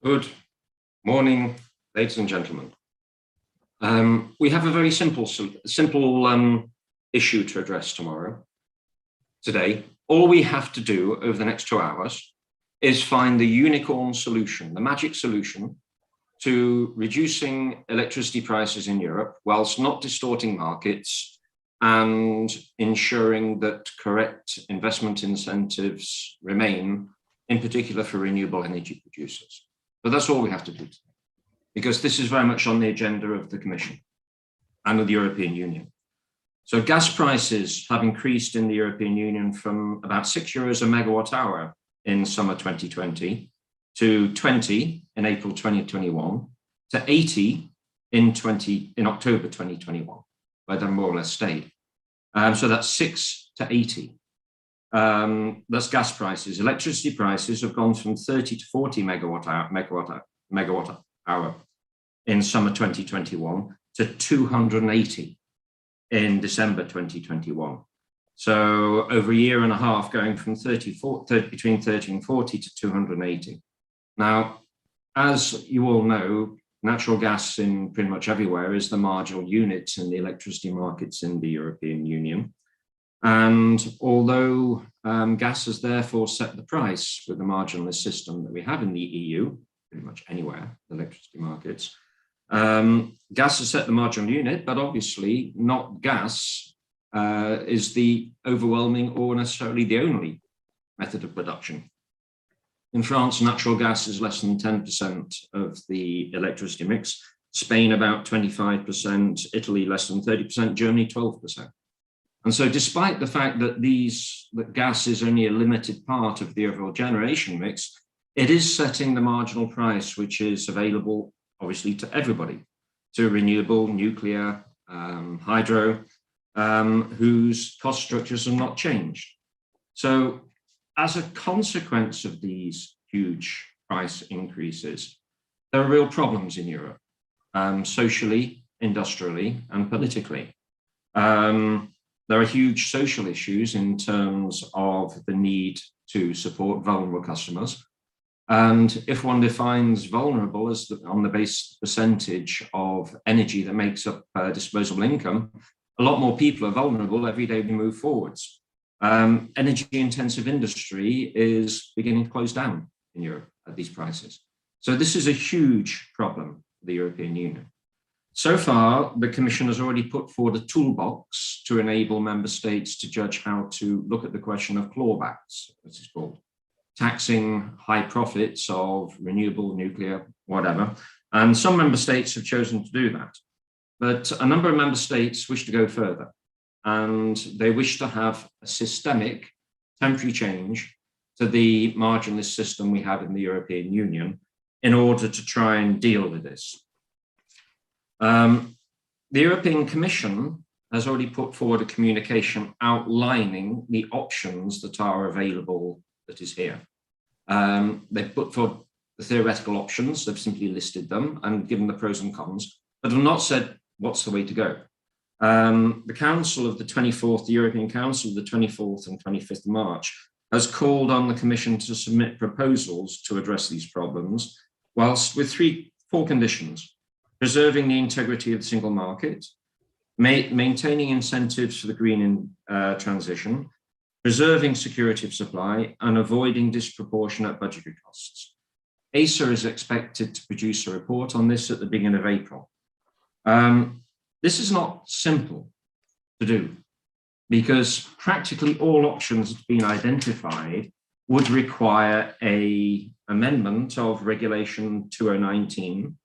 Good morning, ladies and gentlemen. We have a very simple issue to address today. All we have to do over the next 2 hours is find the unicorn solution, the magic solution to reducing electricity prices in Europe whilst not distorting markets and ensuring that correct investment incentives remain, in particular for renewable energy producers. But that's all we have to do today, because this is very much on the agenda of the Commission and of the European Union. So gas prices have increased in the European Union from about €6 a megawatt hour in summer 2020 to 20 in April 2021 to 80 in October 2021, where they more or less stayed. So that's 6 to 80. That's gas prices. Electricity prices have gone from 30 to 40 megawatt hour in summer 2021 to 280 in December 2021. So over a year and a half, going from between 30 and 40 to 280. Now, as you all know, natural gas in pretty much everywhere is the marginal unit in the electricity markets in the European Union. And although gas has therefore set the price with the marginalist system that we have in the EU, pretty much anywhere, the electricity markets, gas has set the marginal unit, but obviously not gas is the overwhelming or necessarily the only method of production. In France, natural gas is less than 10% of the electricity mix, Spain about 25%, Italy less than 30%, Germany 12%. And so despite the fact that gas is only a limited part of the overall generation mix, it is setting the marginal price, which is available obviously to everybody, to renewable, nuclear, hydro, whose cost structures have not changed. So as a consequence of these huge price increases, there are real problems in Europe, socially, industrially, and politically. There are huge social issues in terms of the need to support vulnerable customers. And if one defines vulnerable as on the base percentage of energy that makes up disposable income, a lot more people are vulnerable every day we move forwards. Energy-intensive industry is beginning to close down in Europe at these prices. So this is a huge problem for the European Union. So far, the Commission has already put forward a toolbox to enable member states to judge how to look at the question of clawbacks, as it's called, taxing high profits of renewable, nuclear, whatever. And some member states have chosen to do that. But a number of member states wish to go further, and they wish to have a systemic temporary change to the marginalist system we have in the European Union in order to try and deal with this. The European Commission has already put forward a communication outlining the options that are available that is here. They've put forward the theoretical options, they've simply listed them and given the pros and cons, but have not said what's the way to go. The Council of the 24th, the European Council of the 24th and 25th of March has called on the Commission to submit proposals to address these problems, whilst with four conditions: preserving the integrity of the single market, maintaining incentives for the green transition, preserving security of supply, and avoiding disproportionate budgetary costs. ACER is expected to produce a report on this at the beginning of April. This is not simple to do, because practically all options that have been identified would require an amendment of Regulation 2019,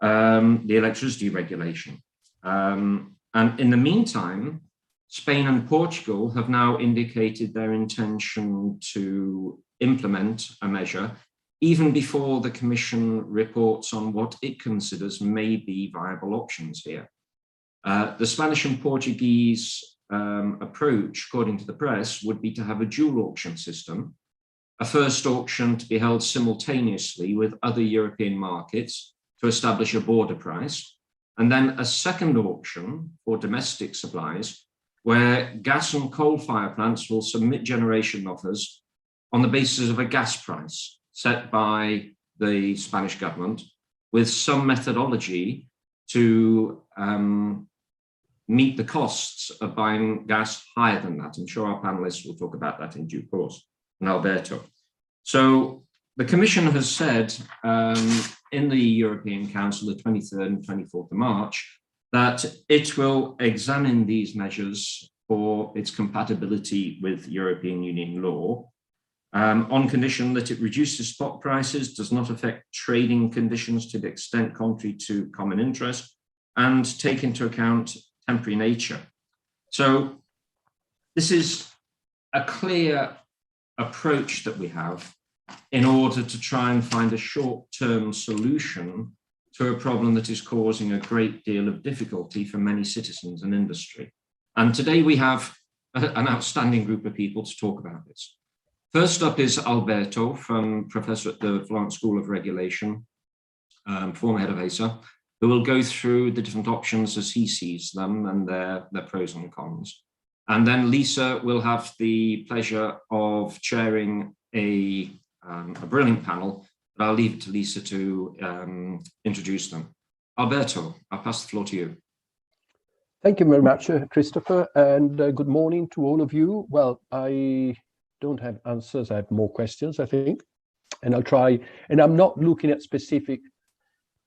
the electricity regulation. And in the meantime, Spain and Portugal have now indicated their intention to implement a measure even before the Commission reports on what it considers may be viable options here. The Spanish and Portuguese approach, according to the press, would be to have a dual auction system, a first auction to be held simultaneously with other European markets to establish a border price, and then a second auction for domestic supplies, where gas and coal-fired plants will submit generation offers on the basis of a gas price set by the Spanish government with some methodology to meet the costs of buying gas higher than that. I'm sure our panelists will talk about that in due course, and Alberto. So the Commission has said in the European Council, the 23rd and 24th of March, that it will examine these measures for its compatibility with European Union law, on condition that it reduces spot prices, does not affect trading conditions to the extent contrary to common interest, and take into account temporary nature. So this is a clear approach that we have in order to try and find a short-term solution to a problem that is causing a great deal of difficulty for many citizens and industry. And today we have an outstanding group of people to talk about this. First up is Alberto, professor at the Florence School of Regulation, former head of ESA, who will go through the different options as he sees them and their pros and cons. And then Lisa will have the pleasure of chairing a brilliant panel, but I'll leave it to Lisa to introduce them. Alberto, I'll pass the floor to you. Thank you very much, Christopher, and good morning to all of you. Well, I don't have answers, I have more questions, I think, and I'll try, and I'm not looking at specific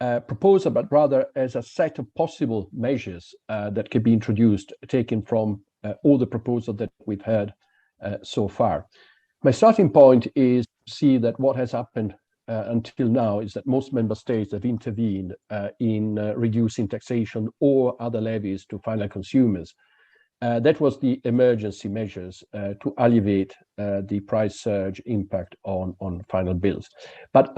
proposal, but rather as a set of possible measures that can be introduced, taken from all the proposals that we've heard so far. My starting point is to see that what has happened until now is that most member states have intervened in reducing taxation or other levies to final consumers. That was the emergency measures to alleviate the price surge impact on final bills. But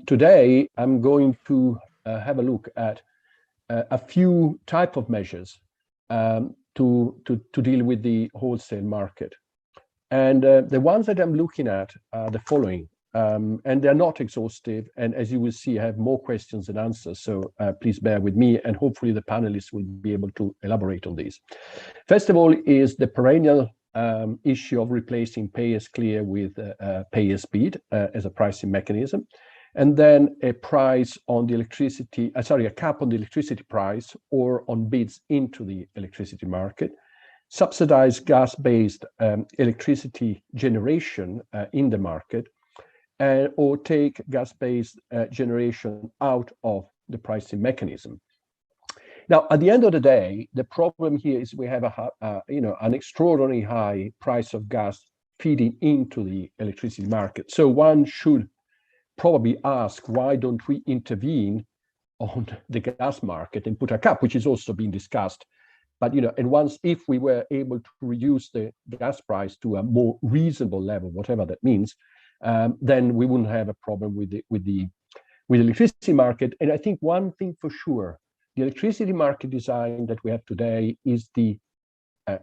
today I'm going to have a look at a few type of measures to deal with the wholesale market. And the ones that I'm looking at are the following, and they're not exhaustive. And as you will see, I have more questions than answers. So please bear with me, and hopefully the panelists will be able to elaborate on these. First of all is the perennial issue of replacing pay as clear with pay as bid as a pricing mechanism. And then a price on the electricity, a cap on the electricity price or on bids into the electricity market. Subsidize gas-based electricity generation in the market, or take gas-based generation out of the pricing mechanism. Now, at the end of the day, the problem here is we have an extraordinarily high price of gas feeding into the electricity market. So one should probably ask, why don't we intervene on the gas market and put a cap, which is also being discussed. But and if we were able to reduce the gas price to a more reasonable level, whatever that means, then we wouldn't have a problem with the electricity market. And I think one thing for sure, the electricity market design that we have today is the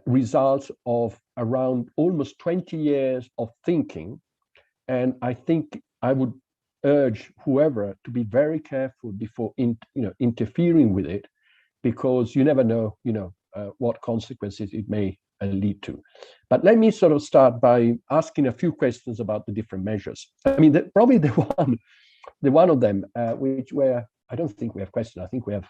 result of around almost 20 years of thinking. And I think I would urge whoever to be very careful before interfering with it, because you never know what consequences it may lead to. But let me sort of start by asking a few questions about the different measures. I mean, probably the one of them where I don't think we have questions. I think we have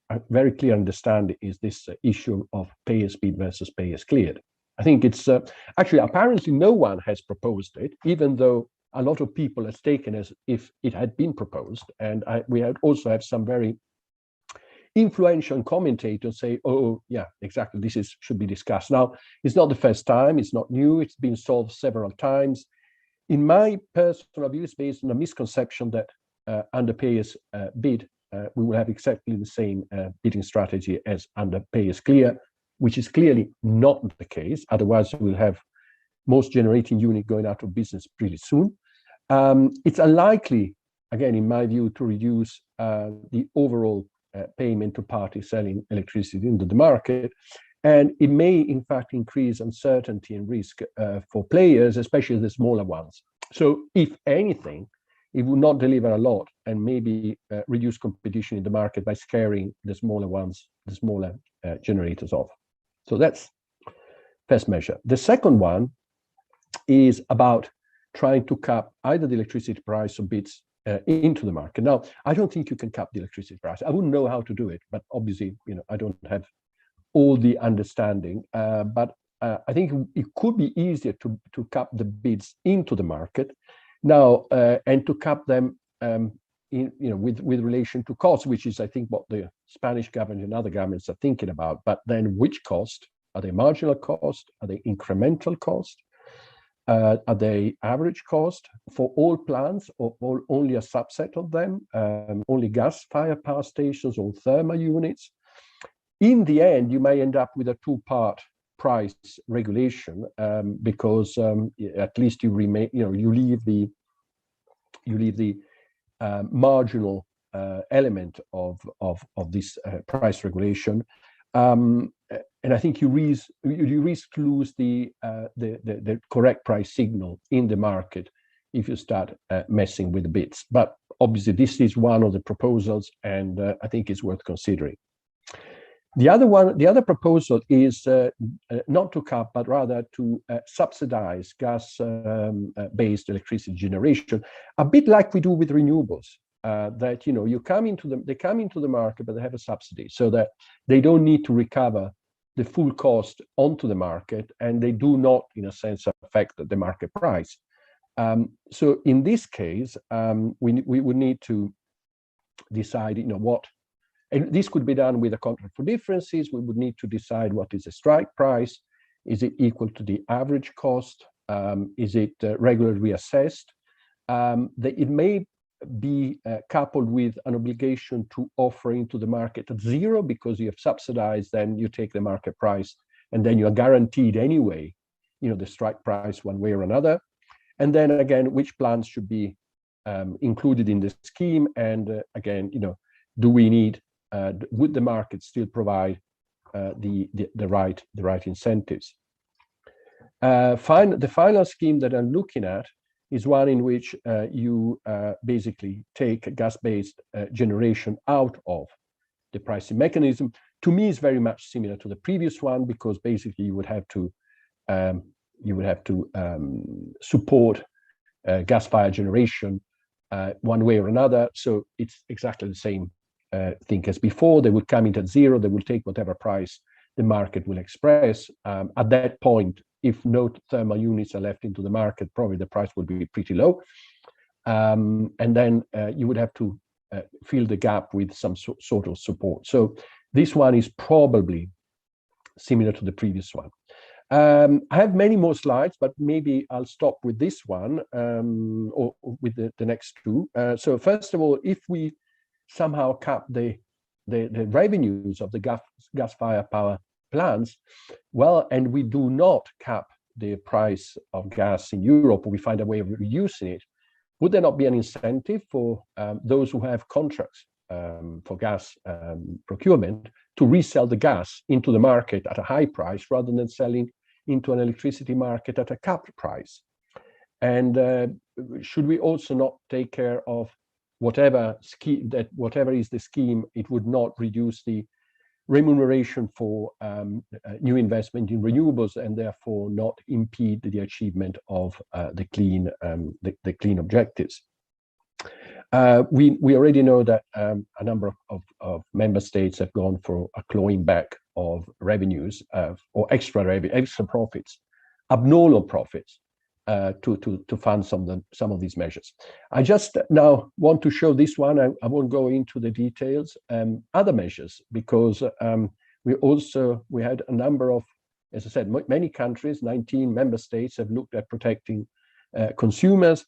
a very clear understanding is this issue of pay as bid versus pay as cleared. I think it's actually apparently no one has proposed it, even though a lot of people have taken as if it had been proposed. And we also have some very influential commentators say, oh, yeah, exactly, this should be discussed. Now, it's not the first time, it's not new, it's been solved several times. In my personal view, it's based on a misconception that under pay as bid, we will have exactly the same bidding strategy as under pay as clear, which is clearly not the case. Otherwise, we'll have most generating unit going out of business pretty soon. It's unlikely, again, in my view, to reduce the overall payment to parties selling electricity into the market. And it may, in fact, increase uncertainty and risk for players, especially the smaller ones. So if anything, it will not deliver a lot and maybe reduce competition in the market by scaring the smaller ones, the smaller generators off. So that's first measure. The second one is about trying to cap either the electricity price or bids into the market. Now, I don't think you can cap the electricity price. I wouldn't know how to do it, but obviously, I don't have all the understanding. But I think it could be easier to cap the bids into the market now, and to cap them with relation to cost, which is, I think, what the Spanish government and other governments are thinking about. But then, which cost? Are they marginal cost? Are they incremental cost? Are they average cost for all plants, or only a subset of them? Only gas-fired power stations or thermal units? In the end, you may end up with a two-part price regulation, because at least you leave the marginal element of this price regulation. And I think you risk to lose the correct price signal in the market if you start messing with the bids. But obviously, this is one of the proposals, and I think it's worth considering. The other proposal is not to cap, but rather to subsidize gas-based electricity generation, a bit like we do with renewables. That they come into the market, but they have a subsidy, so that they don't need to recover the full cost onto the market, and they do not, in a sense, affect the market price. So in this case, we would need to decide, what, and this could be done with a contract for differences. We would need to decide what is the strike price. Is it equal to the average cost? Is it regularly reassessed? It may be coupled with an obligation to offer into the market at zero, because you have subsidized, then you take the market price, and then you are guaranteed anyway, the strike price one way or another. And then again, which plants should be included in the scheme? And again, do we need, would the market still provide the right incentives? The final scheme that I'm looking at is one in which you basically take gas-based generation out of the pricing mechanism. To me, it's very much similar to the previous one, because basically you would have to support gas-fired generation one way or another. So it's exactly the same thing as before. They would come in at zero. They will take whatever price the market will express. At that point, if no thermal units are left into the market, probably the price will be pretty low. And then you would have to fill the gap with some sort of support. So this one is probably similar to the previous one. I have many more slides, but maybe I'll stop with this one, or with the next two. So first of all, if we somehow cap the revenues of the gas-fired power plants, well, and we do not cap the price of gas in Europe, or we find a way of reducing it, would there not be an incentive for those who have contracts for gas procurement to resell the gas into the market at a high price, rather than selling into an electricity market at a capped price? And should we also not take care of whatever is the scheme, it would not reduce the remuneration for new investment in renewables, and therefore not impede the achievement of the clean objectives? We already know that a number of member states have gone for a clawing back of revenues, or extra profits, abnormal profits, to fund some of these measures. I just now want to show this one. I won't go into the details. Other measures, because we had a number of, as I said, many countries, 19 member states, have looked at protecting consumers.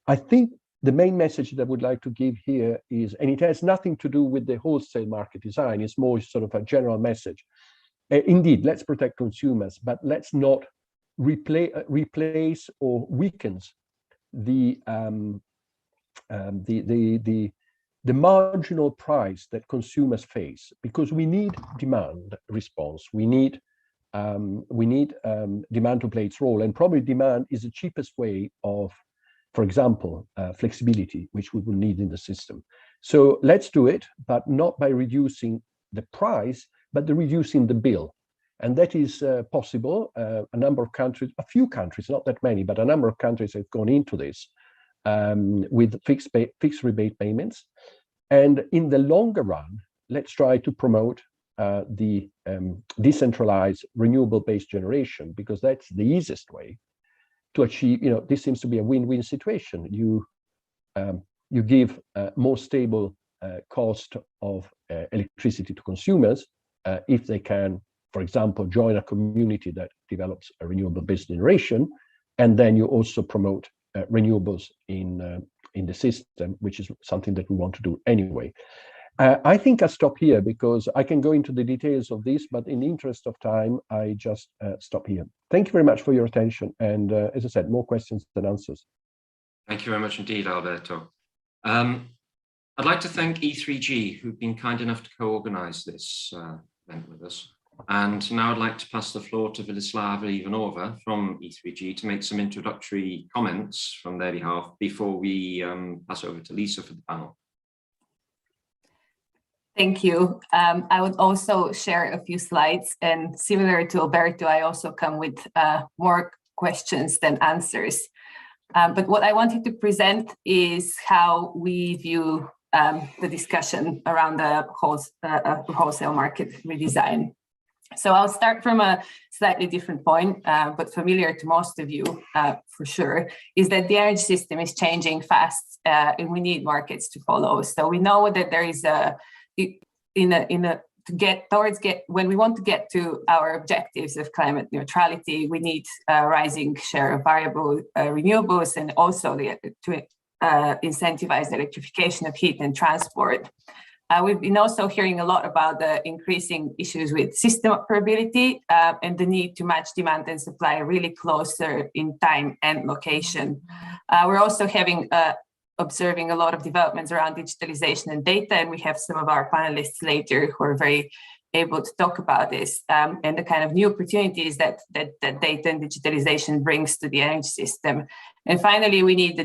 I think the main message that I would like to give here is, and it has nothing to do with the wholesale market design, it's more sort of a general message. Indeed, let's protect consumers, but let's not replace or weakens the marginal price that consumers face, because we need demand response. We need demand to play its role, and probably demand is the cheapest way of, for example, flexibility, which we will need in the system. So let's do it, but not by reducing the price, but reducing the bill. And that is possible. A number of countries, a few countries, not that many, but a number of countries have gone into this. with fixed rebate payments. And in the longer run, let's try to promote the decentralized renewable-based generation, because that's the easiest way to achieve. This seems to be a win-win situation. You give more stable cost of electricity to consumers if they can, for example, join a community that develops a renewable-based generation, and then you also promote renewables in the system, which is something that we want to do anyway. I think I'll stop here because I can go into the details of this, but in the interest of time, I just stop here. Thank you very much for your attention. And as I said, more questions than answers. Thank you very much indeed, Alberto. I'd like to thank E3G, who've been kind enough to co-organize this event with us. And now I'd like to pass the floor to Vilislava Ivanova from E3G to make some introductory comments from their behalf before we pass over to Lisa for the panel. Thank you. I would also share a few slides, and similar to Alberto, I also come with more questions than answers. But what I wanted to present is how we view the discussion around the wholesale market redesign. So I'll start from a slightly different point, but familiar to most of you for sure, is that the energy system is changing fast and we need markets to follow. So we know that there is when we want to get to our objectives of climate neutrality, we need a rising share of variable renewables, and also to incentivize the electrification of heat and transport. We've been also hearing a lot about the increasing issues with system operability and the need to match demand and supply really closer in time and location. We're also observing a lot of developments around digitalization and data, and we have some of our panelists later who are very able to talk about this and the kind of new opportunities that data and digitalization brings to the energy system. And finally, we need the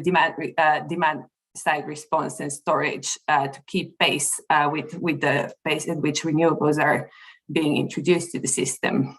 demand side response and storage to keep pace with the pace at which renewables are being introduced to the system.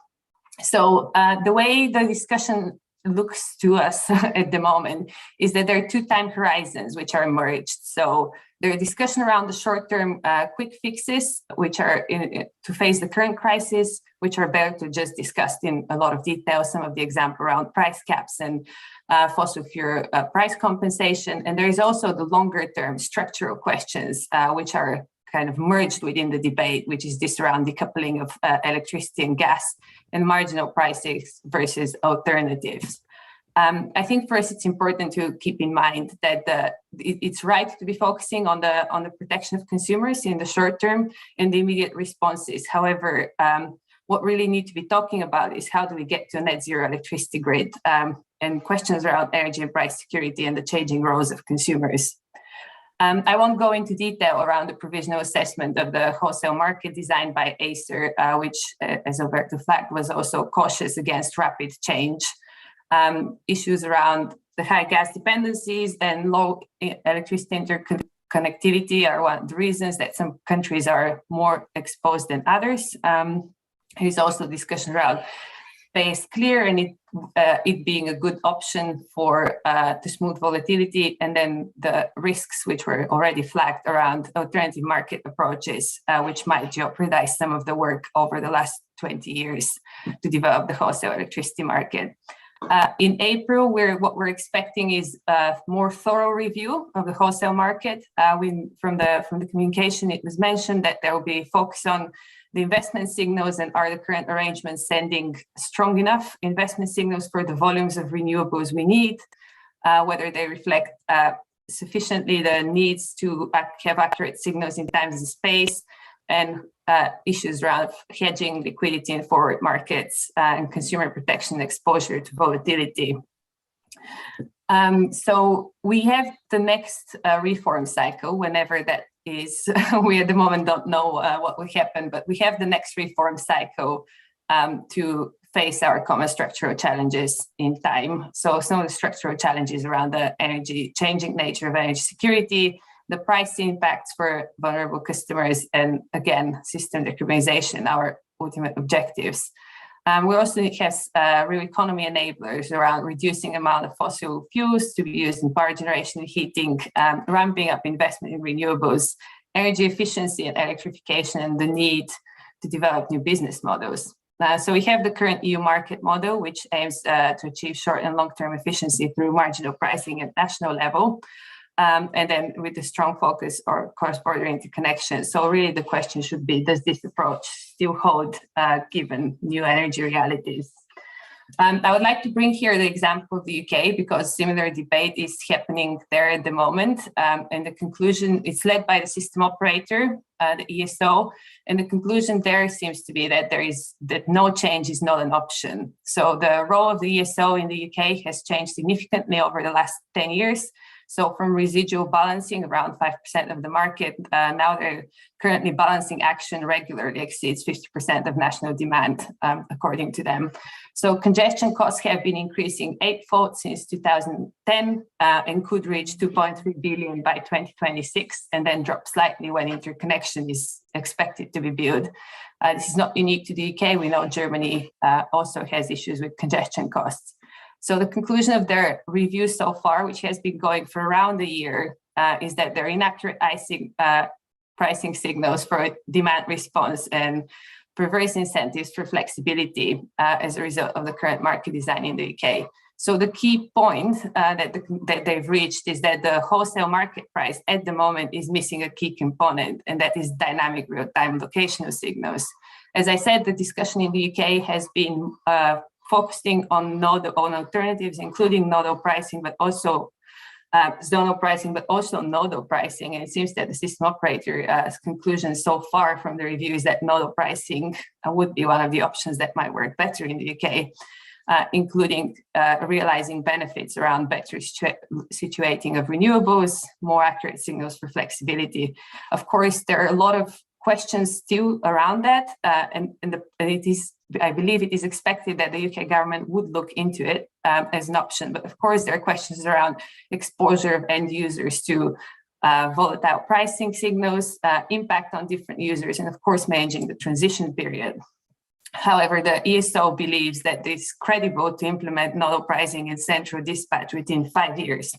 So the way the discussion looks to us at the moment is that there are two time horizons which are merged. So there are discussion around the short-term quick fixes, which are to face the current crisis, which are better to just discussed in a lot of detail, some of the example around price caps and fossil fuel price compensation. And there is also the longer-term structural questions, which are kind of merged within the debate, which is this around decoupling of electricity and gas and marginal prices versus alternatives. I think for us, it's important to keep in mind that it's right to be focusing on the protection of consumers in the short term and the immediate responses. However, what really need to be talking about is how do we get to a net zero electricity grid and questions around energy and price security and the changing roles of consumers. I won't go into detail around the provisional assessment of the wholesale market designed by Acer, which, as Alberto flagged, was also cautious against rapid change. Issues around the high gas dependencies and low electricity interconnectivity are one of the reasons that some countries are more exposed than others. There's also discussion around base clear and it being a good option for to smooth volatility, and then the risks which were already flagged around alternative market approaches, which might jeopardize some of the work over the last 20 years to develop the wholesale electricity market. In April, what we're expecting is a more thorough review of the wholesale market. From the communication, it was mentioned that there will be focus on the investment signals and are the current arrangements sending strong enough investment signals for the volumes of renewables we need, whether they reflect sufficiently the needs to have accurate signals in time and space, and issues around hedging, liquidity in forward markets, and consumer protection exposure to volatility. So we have the next reform cycle, whenever that is. We at the moment don't know what will happen, but we have the next reform cycle to face our common structural challenges in time. So some of the structural challenges around the changing nature of energy security, the price impacts for vulnerable customers, and again, system decarbonization, our ultimate objectives. We also have real economy enablers around reducing the amount of fossil fuels to be used in power generation and heating, ramping up investment in renewables, energy efficiency and electrification, and the need to develop new business models. So we have the current EU market model, which aims to achieve short and long-term efficiency through marginal pricing at national level, and then with a strong focus on cross-border interconnection. So really the question should be, does this approach still hold given new energy realities? I would like to bring here the example of the UK because similar debate is happening there at the moment. And the conclusion, it's led by the system operator, the ESO, and the conclusion there seems to be that that no change is not an option. So the role of the ESO in the UK has changed significantly over the last 10 years. So from residual balancing, around 5% of the market, now they're currently balancing action regularly exceeds 50% of national demand, according to them. So congestion costs have been increasing 8-fold since 2010 and could reach 2.3 billion by 2026 and then drop slightly when interconnection is expected to be built. This is not unique to the UK. We know Germany also has issues with congestion costs. So the conclusion of their review so far, which has been going for around a year, is that they're inaccurate pricing signals for demand response and perverse incentives for flexibility as a result of the current market design in the UK. So the key point that they've reached is that the wholesale market price at the moment is missing a key component, and that is dynamic real-time locational signals. As I said, the discussion in the UK has been focusing on alternatives, including nodal pricing, but also zonal pricing, but also nodal pricing. And it seems that the system operator's conclusion so far from the review is that nodal pricing would be one of the options that might work better in the UK, including realizing benefits around better situating of renewables, more accurate signals for flexibility. Of course, there are a lot of questions still around that, and it is, I believe it is expected that the UK government would look into it as an option. But of course, there are questions around exposure of end users to volatile pricing signals, impact on different users, and of course, managing the transition period. However, the ESO believes that it's credible to implement nodal pricing and central dispatch within 5 years.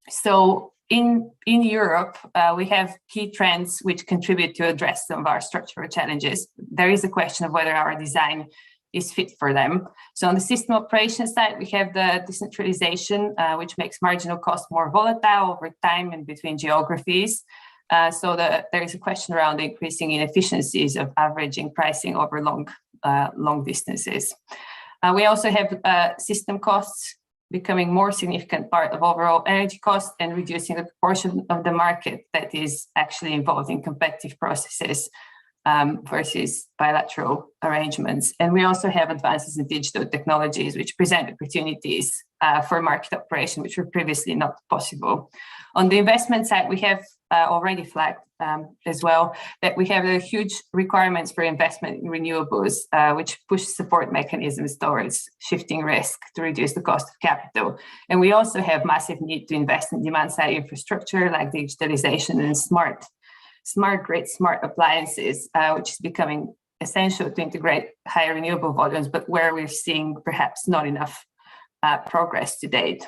So in Europe, we have key trends which contribute to address some of our structural challenges. There is a question of whether our design is fit for them. So on the system operation side, we have the decentralization, which makes marginal costs more volatile over time and between geographies. So there is a question around the increasing inefficiencies of averaging pricing over long distances. We also have system costs becoming more significant part of overall energy costs and reducing the proportion of the market that is actually involved in competitive processes versus bilateral arrangements. And we also have advances in digital technologies which present opportunities for market operation, which were previously not possible. On the investment side, we have already flagged as well that we have the huge requirements for investment in renewables, which push support mechanisms towards shifting risk to reduce the cost of capital. And we also have massive need to invest in demand-side infrastructure like digitalization and smart grid, smart appliances, which is becoming essential to integrate higher renewable volumes, but where we're seeing perhaps not enough progress to date.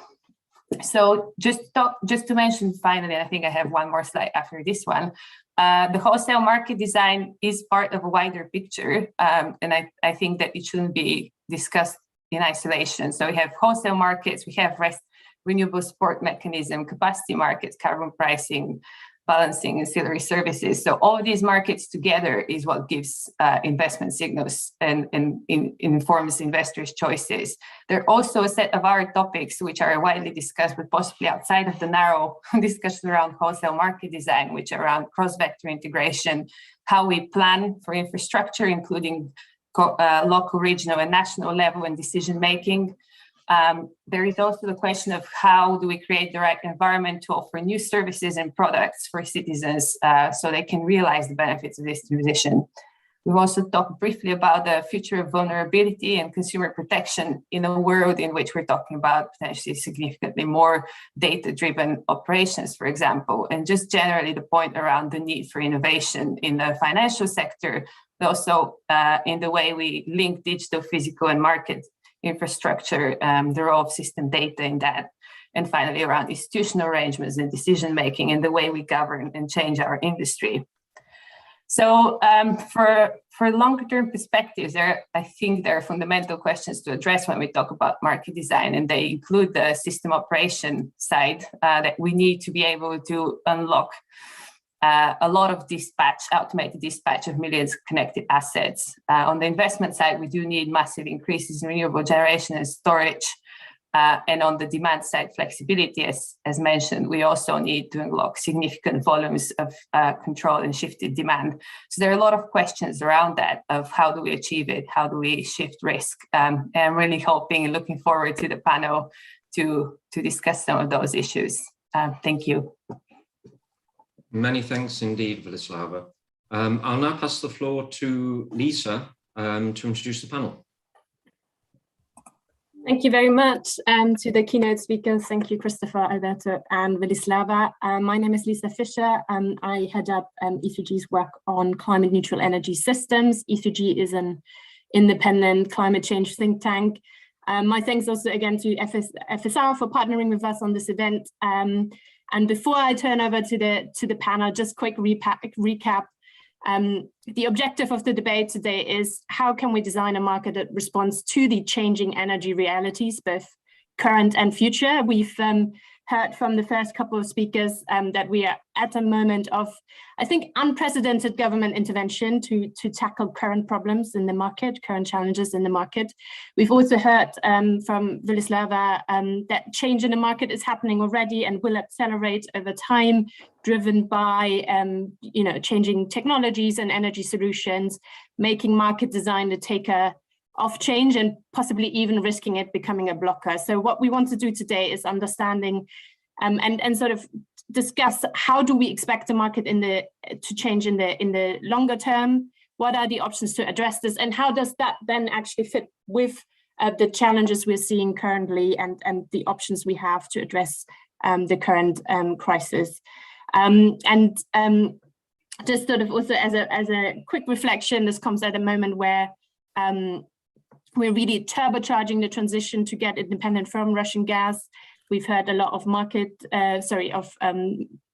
So just to mention finally, I think I have one more slide after this one. The wholesale market design is part of a wider picture, and I think that it shouldn't be discussed in isolation. So we have wholesale markets, we have renewable support mechanism, capacity markets, carbon pricing, balancing, ancillary services. So all of these markets together is what gives investment signals and informs investors' choices. There are also a set of other topics which are widely discussed, but possibly outside of the narrow discussion around wholesale market design, which are around cross-vector integration, how we plan for infrastructure, including local, regional, and national level and decision-making. There is also the question of how do we create the right environment to offer new services and products for citizens so they can realize the benefits of this transition. We've also talked briefly about the future of vulnerability and consumer protection in a world in which we're talking about potentially significantly more data-driven operations, for example, and just generally the point around the need for innovation in the financial sector, but also in the way we link digital, physical, and market infrastructure, the role of system data in that, and finally around institutional arrangements and decision-making and the way we govern and change our industry. So for longer-term perspectives, I think there are fundamental questions to address when we talk about market design, and they include the system operation side, that we need to be able to unlock a lot of automated dispatch of millions of connected assets. On the investment side, we do need massive increases in renewable generation and storage. And on the demand side, flexibility, as mentioned, we also need to unlock significant volumes of control and shifted demand. So there are a lot of questions around that, of how do we achieve it? How do we shift risk? And I'm really hoping and looking forward to the panel to discuss some of those issues. Thank you. Many thanks indeed, Vilislava. I'll now pass the floor to Lisa to introduce the panel. Thank you very much to the keynote speakers. Thank you, Christopher, Alberto, and Vilislava. My name is Lisa Fischer, and I head up E3G's work on climate neutral energy systems. E3G is an independent climate change think tank. My thanks also again to FSR for partnering with us on this event. And before I turn over to the panel, just quick recap. The objective of the debate today is how can we design a market that responds to the changing energy realities, both current and future. We've heard from the first couple of speakers that we are at a moment of, I think, unprecedented government intervention to tackle current problems in the market, current challenges in the market. We've also heard from Vilislava that change in the market is happening already and will accelerate over time, driven by changing technologies and energy solutions, making market design the taker of change and possibly even risking it becoming a blocker. So what we want to do today is understanding and sort of discuss how do we expect the market to change in the longer term? What are the options to address this, and how does that then actually fit with the challenges we're seeing currently and the options we have to address the current crisis? Just sort of also as a quick reflection, this comes at a moment where we're really turbocharging the transition to get independent from Russian gas. We've heard a lot of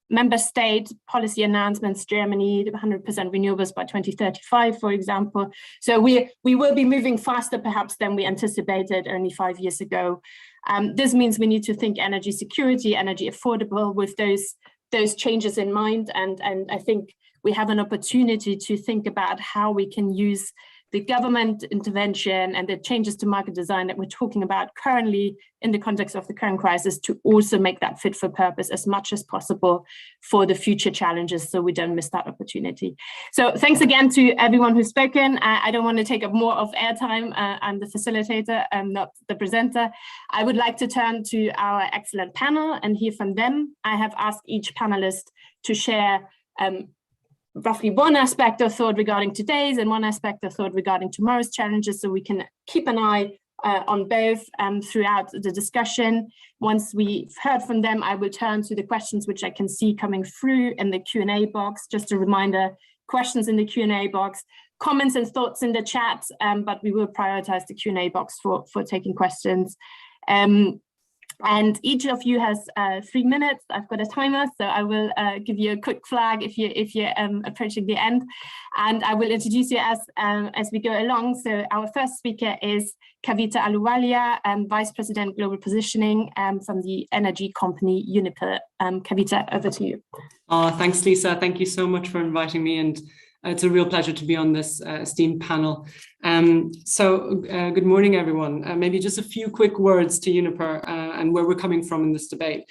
member state policy announcements, Germany, 100% renewables by 2035, for example. So we will be moving faster perhaps than we anticipated only 5 years ago. This means we need to think energy security, energy affordable with those changes in mind. And I think we have an opportunity to think about how we can use the government intervention and the changes to market design that we're talking about currently in the context of the current crisis to also make that fit for purpose as much as possible for the future challenges, so we don't miss that opportunity. So thanks again to everyone who's spoken. I don't want to take up more of airtime. I'm the facilitator, I'm not the presenter. I would like to turn to our excellent panel and hear from them. I have asked each panelist to share roughly one aspect of thought regarding today's and one aspect of thought regarding tomorrow's challenges, so we can keep an eye on both throughout the discussion. Once we've heard from them, I will turn to the questions which I can see coming through in the Q&A box. Just a reminder, questions in the Q&A box, comments and thoughts in the chat, but we will prioritize the Q&A box for taking questions. And each of you has 3 minutes. I've got a timer, so I will give you a quick flag if you're approaching the end, and I will introduce you as we go along. So our first speaker is Kavita Ahluwalia, Vice President Global Positioning from the energy company Uniper. Kavita, over to you. Thanks, Lisa. Thank you so much for inviting me, and it's a real pleasure to be on this esteemed panel. Good morning, everyone. Maybe just a few quick words to Uniper and where we're coming from in this debate.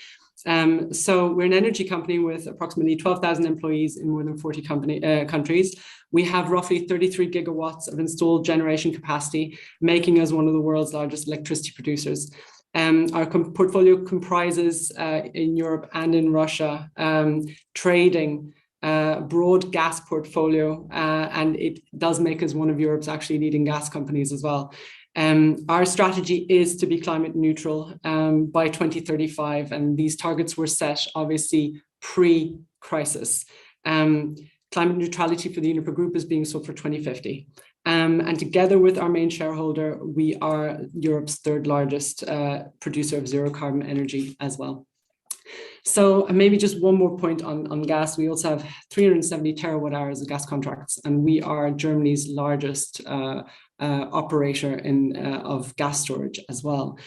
So we're an energy company with approximately 12,000 employees in more than 40 countries. We have roughly 33 gigawatts of installed generation capacity, making us one of the world's largest electricity producers. Our portfolio comprises in Europe and in Russia trading, broad gas portfolio, and it does make us one of Europe's actually leading gas companies as well. Our strategy is to be climate neutral by 2035, and these targets were set obviously pre-crisis. climate neutrality for the Uniper Group as being so for 2050. And together with our main shareholder, we are Europe's third largest producer of zero carbon energy as well. So maybe just one more point on gas. We also have 370 terawatt hours of gas contracts, and we are Germany's largest operator of gas storage as well.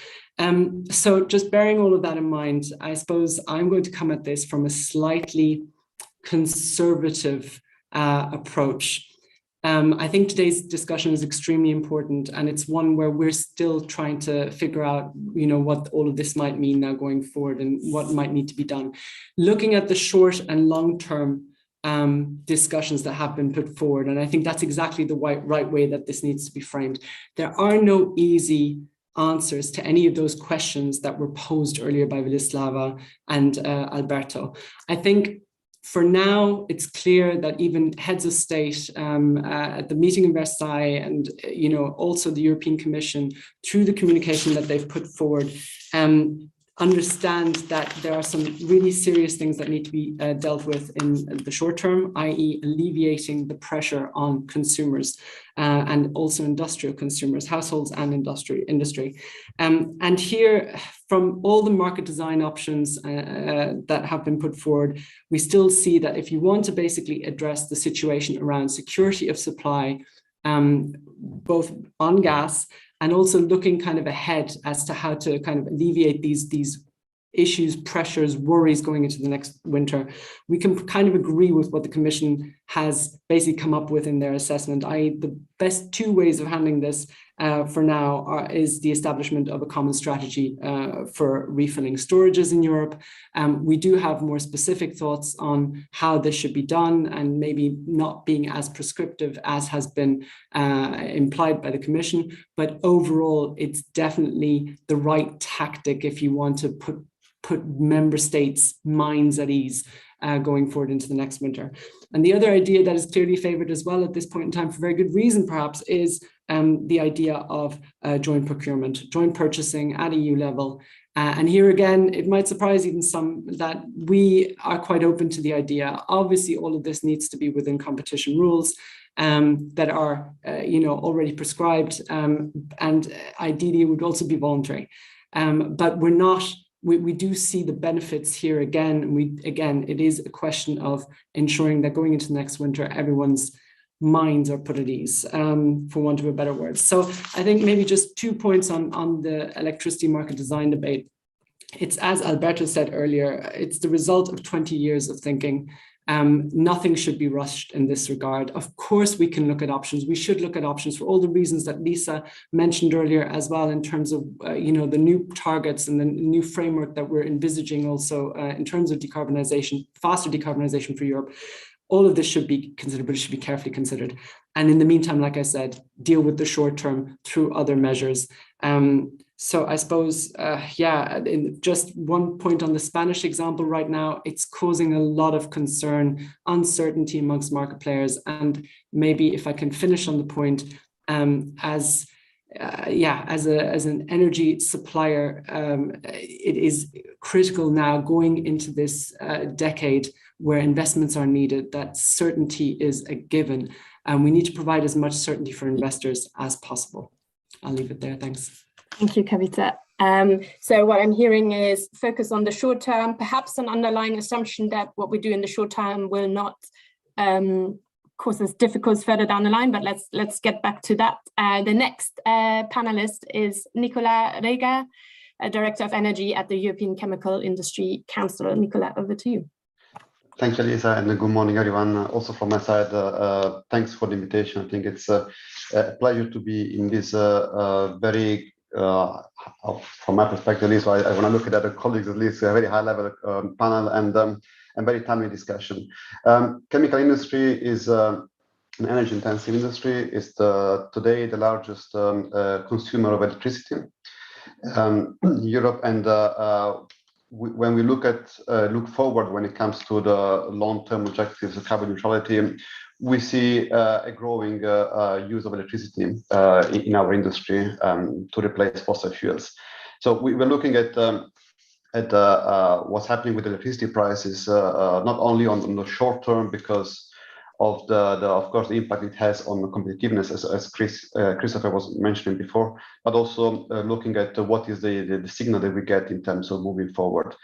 So just bearing all of that in mind, I suppose I'm going to come at this from a slightly conservative approach. I think today's discussion is extremely important, and it's one where we're still trying to figure out, what all of this might mean now going forward and what might need to be done. Looking at the short and long-term discussions that have been put forward, and I think that's exactly the right way that this needs to be framed. There are no easy answers to any of those questions that were posed earlier by Vilislava and Alberto. I think for now, it's clear that even heads of state at the meeting in Versailles and also the European Commission, through the communication that they've put forward, understand that there are some really serious things that need to be dealt with in the short term, i.e. alleviating the pressure on consumers and also industrial consumers, households and industry. And here, from all the market design options that have been put forward, we still see that if you want to basically address the situation around security of supply, both on gas and also looking kind of ahead as to how to kind of alleviate these issues, pressures, worries going into the next winter, we can kind of agree with what the Commission has basically come up with in their assessment. The best two ways of handling this for now is the establishment of a common strategy for refilling storages in Europe. We do have more specific thoughts on how this should be done, and maybe not being as prescriptive as has been implied by the Commission, but overall it's definitely the right tactic if you want to put member states' minds at ease going forward into the next winter. And the other idea that is clearly favoured as well at this point in time, for very good reason perhaps, is the idea of joint procurement, joint purchasing at EU level. And here again, it might surprise even some that we are quite open to the idea. Obviously, all of this needs to be within competition rules that are already prescribed, and ideally would also be voluntary. But we're not. We do see the benefits here again. And it is a question of ensuring that going into the next winter, everyone's minds are put at ease, for want of a better word. So I think maybe just 2 points on the electricity market design debate. It's, as Alberto said earlier, it's the result of 20 years of thinking. Nothing should be rushed in this regard. Of course, we can look at options. We should look at options for all the reasons that Lisa mentioned earlier as well, in terms of the new targets and the new framework that we're envisaging also in terms of decarbonization, faster decarbonization for Europe. All of this should be considered, but it should be carefully considered. And in the meantime, like I said, deal with the short term through other measures. So I suppose, just one point on the Spanish example right now, it's causing a lot of concern, uncertainty amongst market players. And maybe if I can finish on the point, as an energy supplier, it is critical now going into this decade where investments are needed, that certainty is a given. And we need to provide as much certainty for investors as possible. I'll leave it there. Thanks. Thank you, Kavita. So what I'm hearing is focus on the short term, perhaps an underlying assumption that what we do in the short term will not cause us difficulties further down the line, but let's get back to that. The next panelist is Nicola Rega, Director of Energy at the European Chemical Industry Council. Nicola, over to you. Thank you, Lisa, and good morning, everyone. Also from my side, thanks for the invitation. I think it's a pleasure to be in this very, from my perspective, at least, when I look at other colleagues, at least a very high-level panel and very timely discussion. Chemical industry is an energy-intensive industry. It's today the largest consumer of electricity in Europe, and when we look forward when it comes to the long-term objectives of carbon neutrality, we see a growing use of electricity in our industry to replace fossil fuels. So we're looking at what's happening with electricity prices, not only on the short term because of of course, the impact it has on competitiveness, as Christopher was mentioning before, but also looking at what is the signal that we get in terms of moving forward.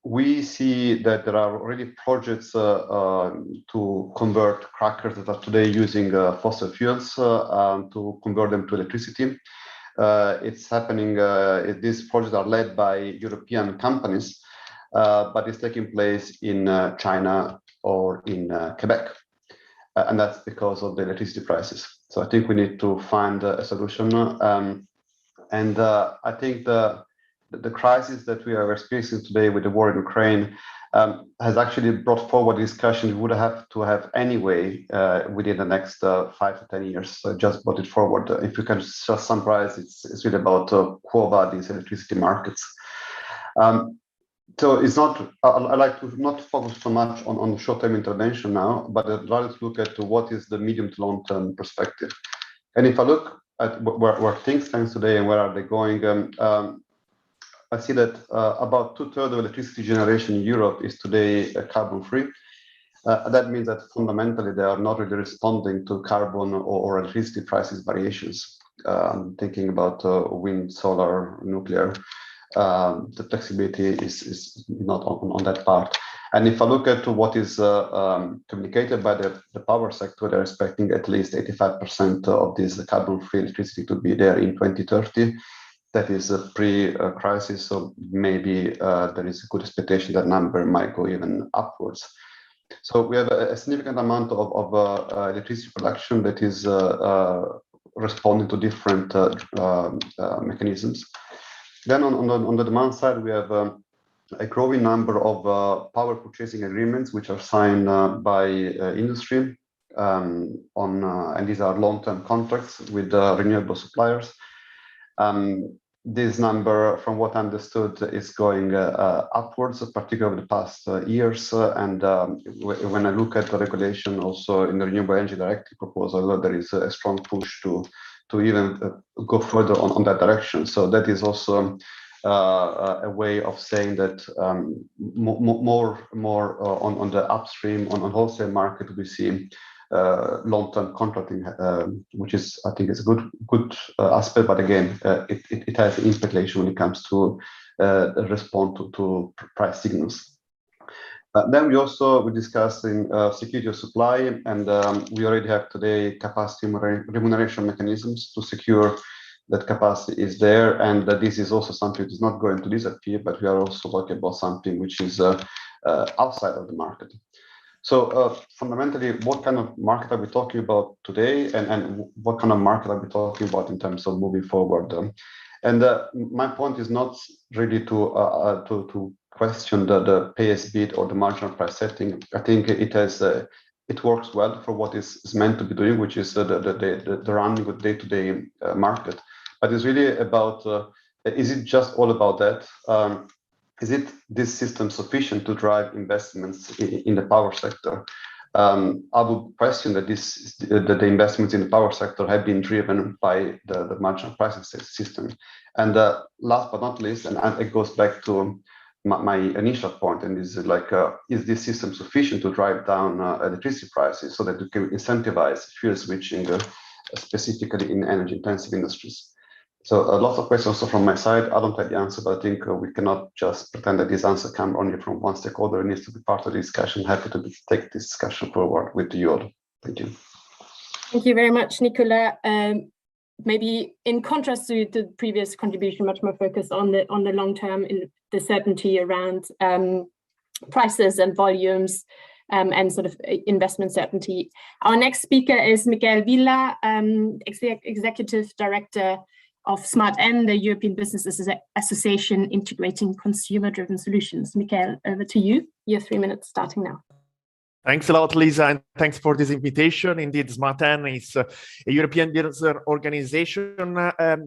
We see that there are already projects to convert crackers that are today using fossil fuels to convert them to electricity. It's happening, these projects are led by European companies, but it's taking place in China or in Quebec. And that's because of the electricity prices. So I think we need to find a solution. And I think the crisis that we are experiencing today with the war in Ukraine has actually brought forward discussion we would have to have anyway within the next 5 to 10 years. So just brought it forward. If you can just summarize, it's really about quo vadis, electricity markets. So it's not, I like to not focus so much on short-term intervention now, but I'd rather look at what is the medium to long-term perspective. And if I look at where things stand today and where are they going, I see that about 2/3 of electricity generation in Europe is today carbon-free. That means that fundamentally they are not really responding to carbon or electricity prices variations. Thinking about wind, solar, nuclear, the flexibility is not on that part. And if I look at what is communicated by the power sector, they're expecting at least 85% of this carbon-free electricity to be there in 2030. That is a pre-crisis, so maybe there is a good expectation that number might go even upwards. So we have a significant amount of electricity production that is responding to different mechanisms. Then on the demand side, we have a growing number of power purchasing agreements which are signed by industry and these are long-term contracts with renewable suppliers. This number, from what I understood, is going upwards, particularly over the past years. And when I look at the regulation, also in the Renewable Energy Directive proposal, there is a strong push to even go further on that direction. So that is also a way of saying that more on the upstream, on wholesale market, we see long-term contracting, which is, I think, is a good aspect, but again, it has implication when it comes to respond to price signals. Then we discussed in security of supply, and we already have today capacity remuneration mechanisms to secure that capacity is there, and that this is also something that is not going to disappear, but we are also talking about something which is outside of the market. So fundamentally, what kind of market are we talking about today, and what kind of market are we talking about in terms of moving forward? And my point is not really to question the pay as bid or the marginal price setting. I think it works well for what is meant to be doing, which is the running of day-to-day market. But it's really about, is it just all about that? Is it this system sufficient to drive investments in the power sector? I would question that the investments in the power sector have been driven by the marginal pricing system. And last but not least, and it goes back to my initial point, and is like, is this system sufficient to drive down electricity prices so that you can incentivize fuel switching, specifically in energy-intensive industries? So lots of questions also from my side. I don't have the answer, but I think we cannot just pretend that this answer comes only from one stakeholder. It needs to be part of the discussion. Happy to take this discussion forward with you all. Thank you. Thank you very much, Nicola. Maybe in contrast to the previous contribution, much more focused on the long term, in the certainty around prices and volumes and sort of investment certainty. Our next speaker is Miquel Vila, Executive Director of SmartEN, the European Business Association integrating consumer-driven solutions. Miquel, over to you. Your 3 minutes starting now. Thanks a lot, Lisa, and thanks for this invitation. Indeed, SmartEN is a European user organization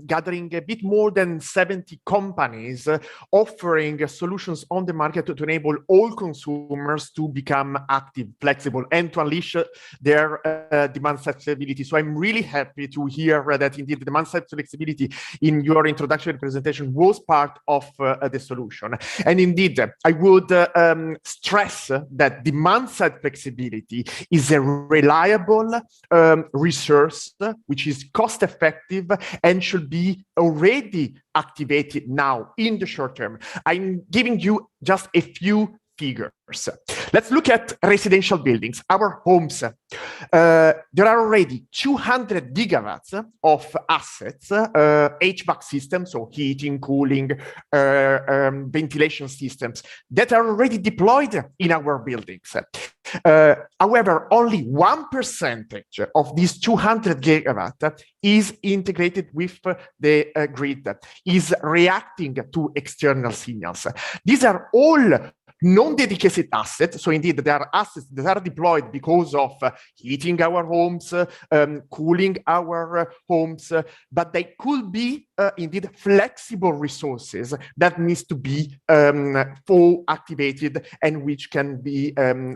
gathering a bit more than 70 companies offering solutions on the market to enable all consumers to become active, flexible, and to unleash their demand-side flexibility. So I'm really happy to hear that indeed the demand-side flexibility in your introductory presentation was part of the solution. And indeed, I would stress that demand-side flexibility is a reliable resource which is cost effective and should be already activated now in the short term. I'm giving you just a few figures. Let's look at residential buildings, our homes. There are already 200 gigawatts of assets, HVAC systems, so heating, cooling, ventilation systems that are already deployed in our buildings. However, only 1% of these 200 gigawatt is integrated with the grid, is reacting to external signals. These are all non-dedicated assets. So indeed, there are assets that are deployed because of heating our homes, cooling our homes, but they could be indeed flexible resources that needs to be full activated and which can be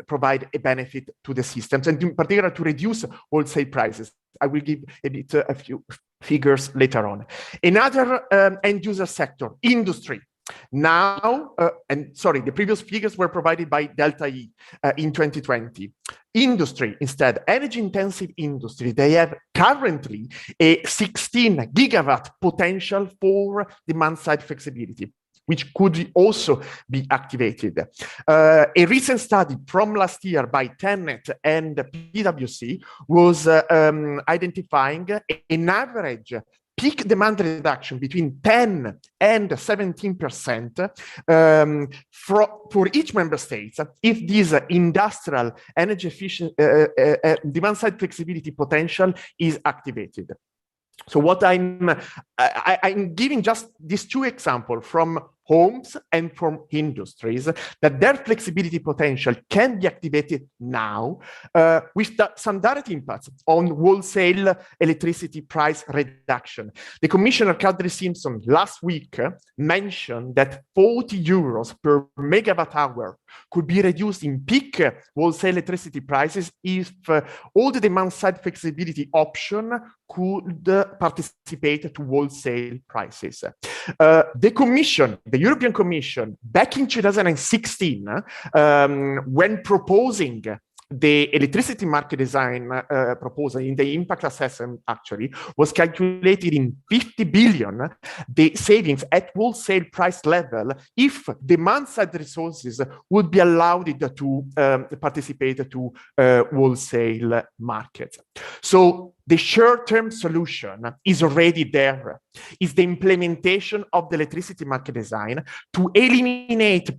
provide a benefit to the systems, and in particular to reduce wholesale prices. I will give a few figures later on. Another end user sector, industry. Now, the previous figures were provided by Delta E in 2020. Industry, instead, energy-intensive industry, they have currently a 16 gigawatt potential for demand-side flexibility, which could also be activated. A recent study from last year by Tennet and PwC was identifying an average peak demand reduction between 10 and 17% for each member state if this industrial energy efficient demand side flexibility potential is activated. So what I'm giving just these two examples from homes and from industries that their flexibility potential can be activated now with some direct impacts on wholesale electricity price reduction. The Commissioner Kadri Simpson last week mentioned that 40 euros per megawatt hour could be reduced in peak wholesale electricity prices if all the demand side flexibility option could participate to wholesale prices. The European Commission, back in 2016, when proposing the electricity market design proposal in the impact assessment, actually, was calculated in 50 billion, the savings at wholesale price level, if demand-side resources would be allowed to participate to wholesale markets. So the short-term solution is already there. Is the implementation of the electricity market design to eliminate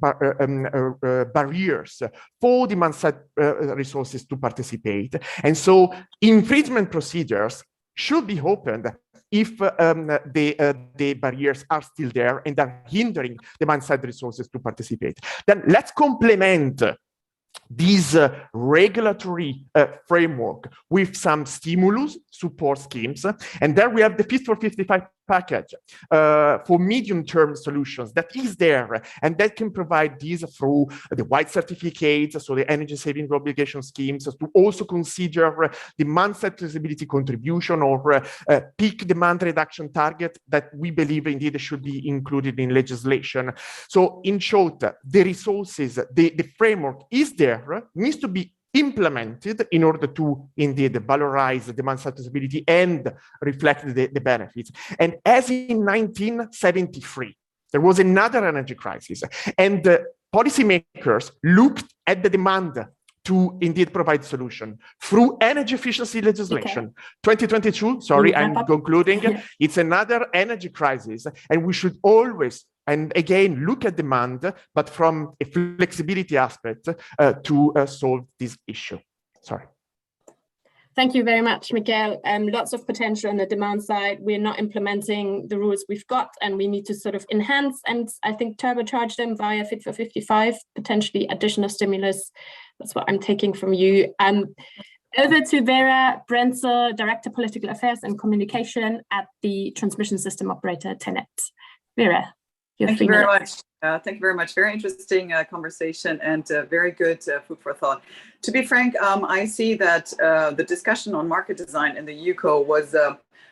barriers for demand-side resources to participate. And so infringement procedures should be opened if the barriers are still there and are hindering demand-side resources to participate. Then let's complement this regulatory framework with some stimulus support schemes. And there we have the Fit for 55 package for medium-term solutions that is there, and that can provide these through the white certificates, so the energy saving obligation schemes, to also consider demand-side flexibility contribution or peak demand reduction target that we believe indeed should be included in legislation. So in short, the resources, the framework is there, needs to be implemented in order to indeed valorize demand side flexibility and reflect the benefits. And as in 1973, there was another energy crisis, and policymakers looked at the demand to indeed provide solution through energy efficiency legislation. Okay. 2022, sorry, I'm concluding. Yeah. It's another energy crisis, and we should always, and again, look at demand, but from a flexibility aspect to solve this issue. Sorry. Thank you very much, Michael. Lots of potential on the demand side. We're not implementing the rules we've got, and we need to sort of enhance and I think turbocharge them via Fit for 55, potentially additional stimulus. That's what I'm taking from you. Over to Vera Brenzel, Director Political Affairs and Communication at the transmission system operator Tennet. Vera. Thank you very much. Thank you very much. Very interesting conversation and very good food for thought. To be frank, I see that the discussion on market design in the UCO was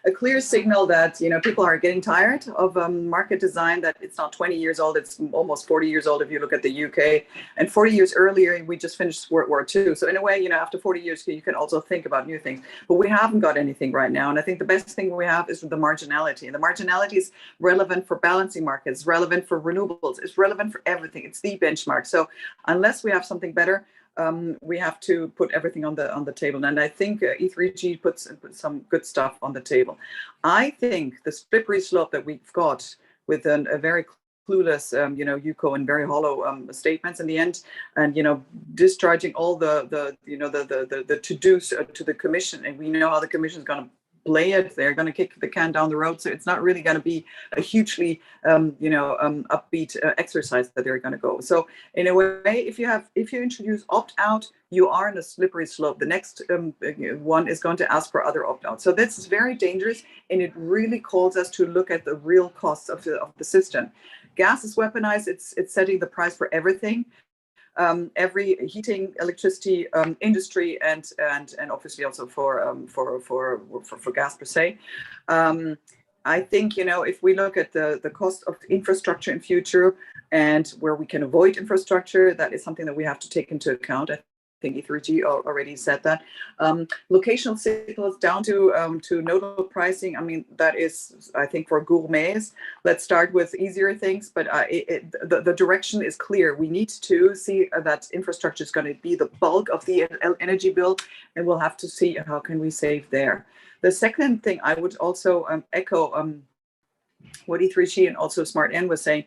a clear signal that, you know, people are getting tired of market design, that it's not 20 years old, it's almost 40 years old if you look at the UK. And 40 years earlier, we just finished World War II. So in a way, you know, after 40 years, you can also think about new things. But we haven't got anything right now. And I think the best thing we have is the marginality. And the marginality is relevant for balancing markets, relevant for renewables, it's relevant for everything. It's the benchmark. So unless we have something better, we have to put everything on the table. And I think E3G puts some good stuff on the table. I think the slippery slope that we've got with a very clueless, you know, UCO and very hollow statements in the end, and, you know, discharging all the to-dos to the Commission. And we know how the Commission is going to play it. They're going to kick the can down the road. So it's not really going to be a hugely, upbeat exercise that they're going to go. So in a way, if you introduce opt-out, you are in a slippery slope. The next one is going to ask for other opt-outs. So this is very dangerous, and it really calls us to look at the real costs of the system. Gas is weaponized. It's setting the price for everything. Every heating, electricity industry, and obviously also for gas per se. I think, you know, if we look at the cost of infrastructure in future and where we can avoid infrastructure, that is something that we have to take into account. I think E3G already said that. Locational signals down to nodal pricing. I mean, that is, I think, for gourmets. Let's start with easier things, but the direction is clear. We need to see that infrastructure is going to be the bulk of the energy bill, and we'll have to see how can we save there. The second thing I would also echo what E3G and also SmartEN was saying,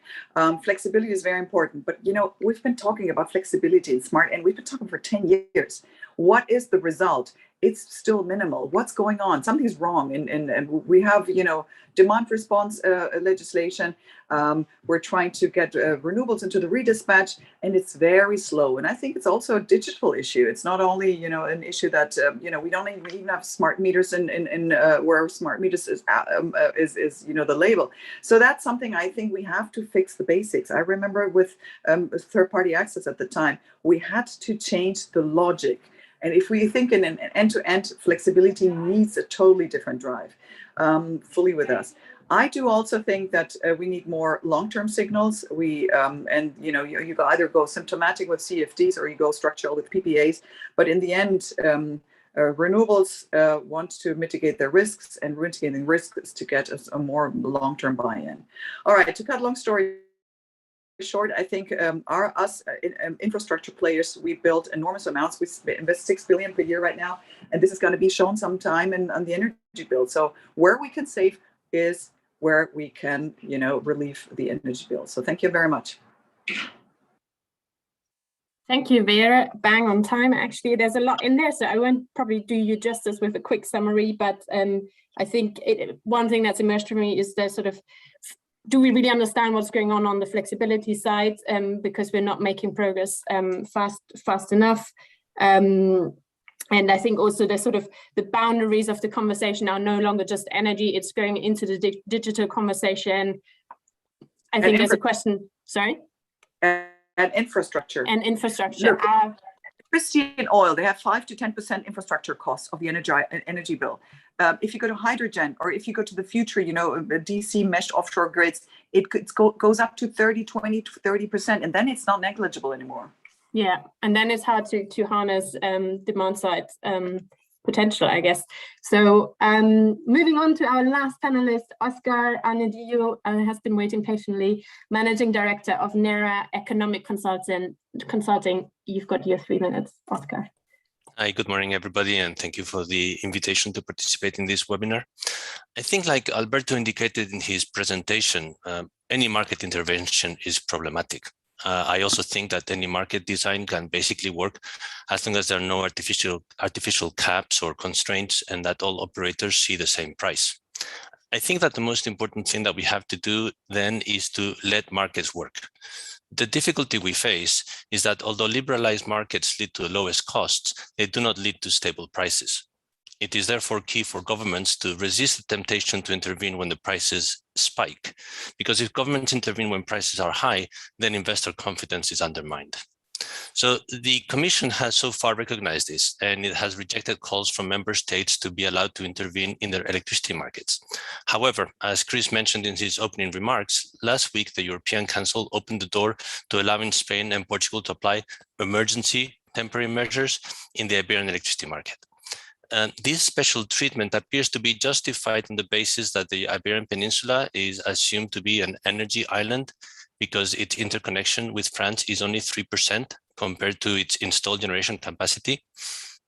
flexibility is very important. But, you know, we've been talking about flexibility in SmartEN. We've been talking for 10 years. What is the result? It's still minimal. What's going on? Something's wrong. And we have, you know, demand response legislation. We're trying to get renewables into the redispatch, and it's very slow. And I think it's also a digital issue. It's not only, you know, an issue that, you know, we don't even have smart meters in where smart meters is, you know, the label. So that's something I think we have to fix the basics. I remember with third-party access at the time, we had to change the logic. And if we think in an end-to-end, flexibility needs a totally different drive, fully with us. I do also think that we need more long-term signals. And you know, you either go symptomatic with CFDs or you go structural with PPAs. But in the end, renewables want to mitigate their risks, and mitigating risks is to get us a more long-term buy-in. All right, to cut a long story short, I think infrastructure players, we build enormous amounts. We invest 6 billion per year right now, and this is going to be shown sometime on the energy bill. So where we can save is where we can, you know, relieve the energy bill. So thank you very much. Thank you, Vera. Bang on time. Actually, there's a lot in there, so I won't probably do you justice with a quick summary, but I think one thing that's emerged for me is the sort of, do we really understand what's going on the flexibility side, because we're not making progress fast enough. And I think also the boundaries of the conversation are no longer just energy, it's going into the digital conversation. I think there's a question, sorry? And infrastructure. And infrastructure. Electricity and oil, they have 5 to 10% infrastructure costs of the energy bill. If you go to hydrogen, or if you go to the future, you know, DC meshed offshore grids, it goes up to 30, 20 to 30%, and then it's not negligible anymore. Yeah, and then it's hard to harness demand side potential, I guess. So moving on to our last panelist, Oscar Arnedillo has been waiting patiently, Managing Director of NERA Economic Consulting. You've got your 3 minutes, Oscar. Hi, good morning, everybody, and thank you for the invitation to participate in this webinar. I think, like Alberto indicated in his presentation, any market intervention is problematic. I also think that any market design can basically work as long as there are no artificial caps or constraints, and that all operators see the same price. I think that the most important thing that we have to do then is to let markets work. The difficulty we face is that although liberalized markets lead to the lowest costs, they do not lead to stable prices. It is therefore key for governments to resist the temptation to intervene when the prices spike, because if governments intervene when prices are high, then investor confidence is undermined. So the Commission has so far recognized this, and it has rejected calls from member states to be allowed to intervene in their electricity markets. However, as Chris mentioned in his opening remarks, last week the European Council opened the door to allowing Spain and Portugal to apply emergency temporary measures in the Iberian electricity market. And this special treatment appears to be justified on the basis that the Iberian Peninsula is assumed to be an energy island because its interconnection with France is only 3% compared to its installed generation capacity.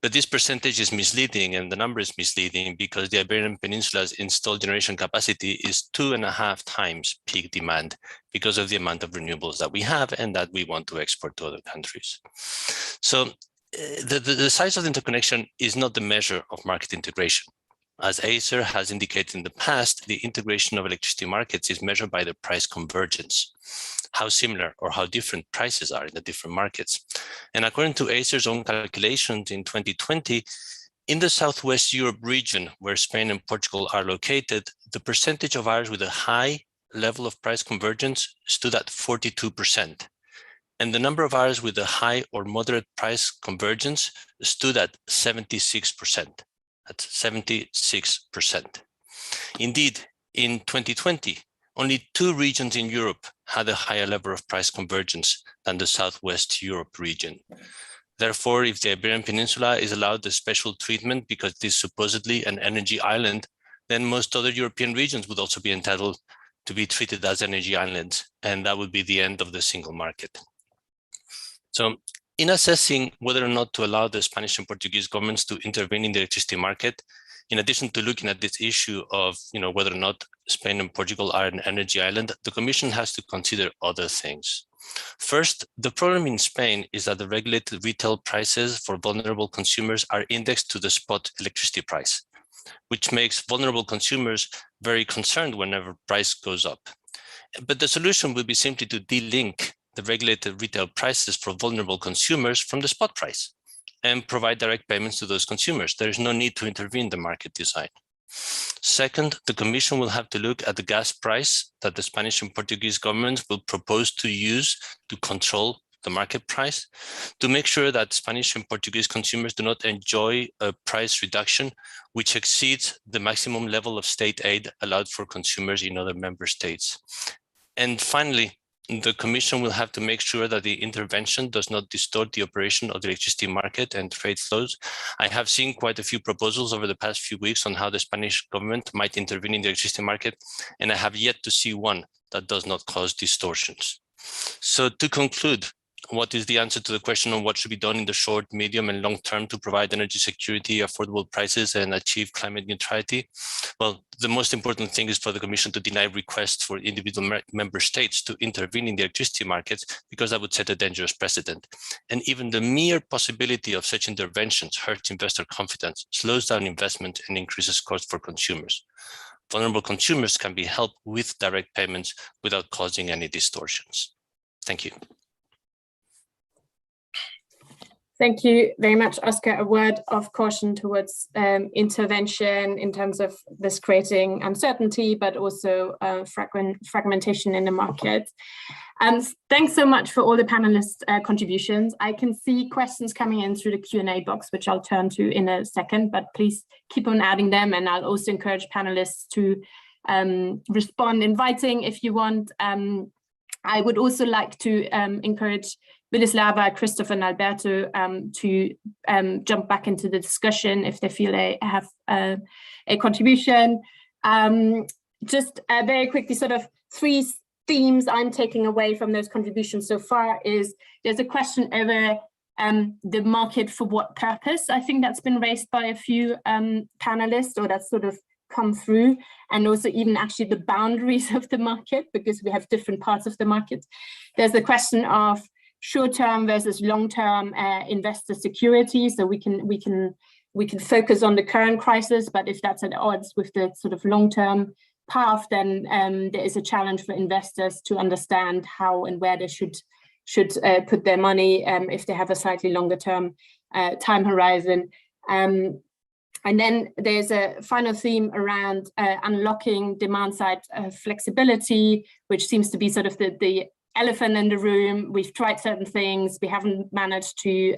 But this percentage is misleading, and the number is misleading because the Iberian Peninsula's installed generation capacity is 2.5 times peak demand because of the amount of renewables that we have and that we want to export to other countries. So the size of the interconnection is not the measure of market integration. As Acer has indicated in the past, the integration of electricity markets is measured by the price convergence, how similar or how different prices are in the different markets. And according to Acer's own calculations in 2020, in the Southwest Europe region, where Spain and Portugal are located, the percentage of hours with a high level of price convergence stood at 42%. And the number of hours with a high or moderate price convergence stood at 76%. At 76%. Indeed, in 2020, only 2 regions in Europe had a higher level of price convergence than the Southwest Europe region. Therefore, if the Iberian Peninsula is allowed a special treatment because it is supposedly an energy island, then most other European regions would also be entitled to be treated as energy islands, and that would be the end of the single market. So, in assessing whether or not to allow the Spanish and Portuguese governments to intervene in the electricity market, in addition to looking at this issue of whether or not Spain and Portugal are an energy island, the Commission has to consider other things. First, the problem in Spain is that the regulated retail prices for vulnerable consumers are indexed to the spot electricity price, which makes vulnerable consumers very concerned whenever price goes up. But the solution would be simply to de-link the regulated retail prices for vulnerable consumers from the spot price and provide direct payments to those consumers. There is no need to intervene in the market design. Second, the Commission will have to look at the gas price that the Spanish and Portuguese governments will propose to use to control the market price to make sure that Spanish and Portuguese consumers do not enjoy a price reduction which exceeds the maximum level of state aid allowed for consumers in other member states. And finally, the Commission will have to make sure that the intervention does not distort the operation of the electricity market and trade flows. I have seen quite a few proposals over the past few weeks on how the Spanish government might intervene in the electricity market, and I have yet to see one that does not cause distortions. So to conclude, what is the answer to the question on what should be done in the short, medium, and long term to provide energy security, affordable prices, and achieve climate neutrality? Well, the most important thing is for the Commission to deny requests for individual member states to intervene in the electricity markets, because that would set a dangerous precedent. And even the mere possibility of such interventions hurts investor confidence, slows down investment, and increases costs for consumers. Vulnerable consumers can be helped with direct payments without causing any distortions. Thank you. Thank you very much, Oscar. A word of caution towards intervention in terms of this creating uncertainty, but also fragmentation in the market. Thanks so much for all the panelists' contributions. I can see questions coming in through the Q&A box, which I'll turn to in a second, but please keep on adding them. And I'll also encourage panelists to respond in writing if you want. I would also like to encourage Vilislava, Christopher, and Alberto to jump back into the discussion if they feel they have a contribution. Just very quickly, sort of 3 themes I'm taking away from those contributions so far is there's a question over the market for what purpose. I think that's been raised by a few panelists, or that's sort of come through, and also even actually the boundaries of the market, because we have different parts of the market. There's the question of short-term versus long-term investor security. So we can focus on the current crisis, but if that's at odds with the sort of long-term path, then there is a challenge for investors to understand how and where they should put their money if they have a slightly longer-term time horizon. And then there's a final theme around unlocking demand-side flexibility, which seems to be sort of the elephant in the room. We've tried certain things. We haven't managed to,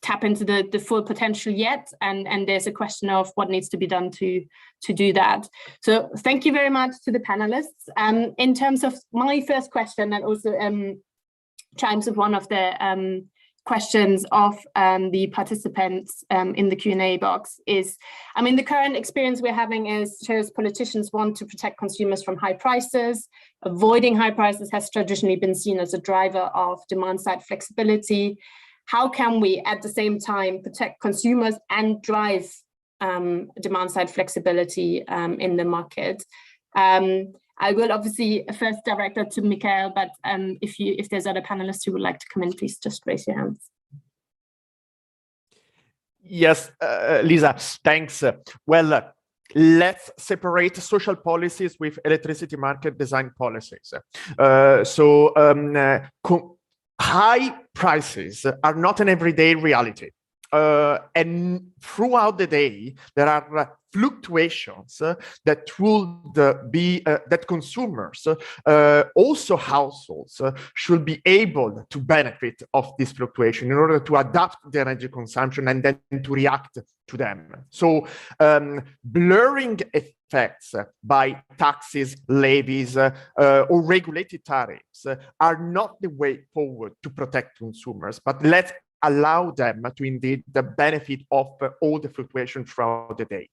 tap into the full potential yet. And there's a question of what needs to be done to do that. So thank you very much to the panelists. In terms of my first question, that also chimes with one of the questions of the participants in the Q&A box is, the current experience we're having shows politicians want to protect consumers from high prices. Avoiding high prices has traditionally been seen as a driver of demand-side flexibility. How can we, at the same time, protect consumers and drive demand-side flexibility in the market? I will obviously first direct that to Michael, but if there's other panelists who would like to come in, please just raise your hands. Yes, Lisa, thanks. Well, let's separate social policies with electricity market design policies. High prices are not an everyday reality. And throughout the day, there are fluctuations that would be that consumers, also households, should be able to benefit of this fluctuation in order to adapt their energy consumption and then to react to them. So blurring effects by taxes, levies, or regulated tariffs are not the way forward to protect consumers, but let's allow them to indeed the benefit of all the fluctuation throughout the day.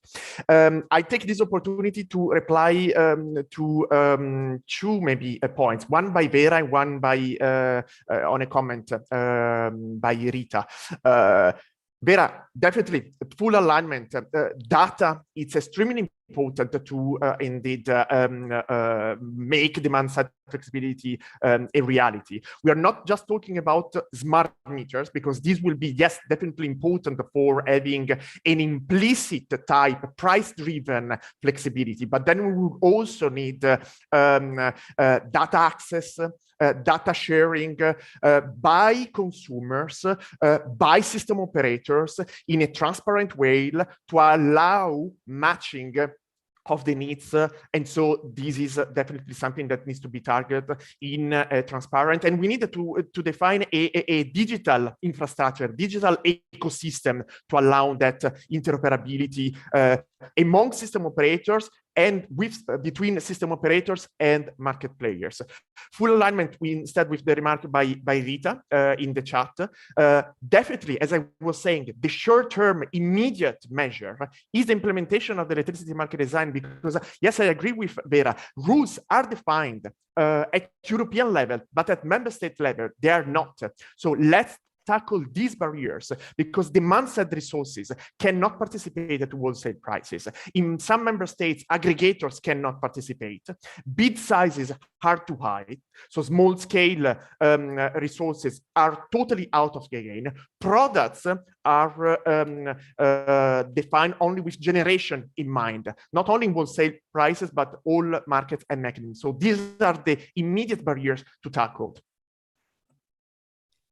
I take this opportunity to reply to two maybe points, one by Vera and one by on a comment by Rita. Vera, definitely full alignment. Data, it's extremely important to indeed make demand-side flexibility a reality. We are not just talking about smart meters, because this will be, yes, definitely important for having an implicit type price-driven flexibility, but then we will also need data access, data sharing by consumers, by system operators in a transparent way to allow matching of the needs. And so this is definitely something that needs to be targeted in transparent. And we need to define a digital infrastructure, digital ecosystem to allow that interoperability among system operators and between system operators and market players. Full alignment instead with the remark by Rita in the chat. Definitely, as I was saying, the short-term immediate measure is the implementation of the electricity market design, because yes, I agree with Vera, rules are defined at European level, but at member state level, they are not. So let's tackle these barriers, because demand-side resources cannot participate at wholesale prices. In some member states, aggregators cannot participate. Bid sizes are too high, so small-scale resources are totally out of the game. Products are defined only with generation in mind, not only in wholesale prices, but all markets and mechanisms. So these are the immediate barriers to tackle.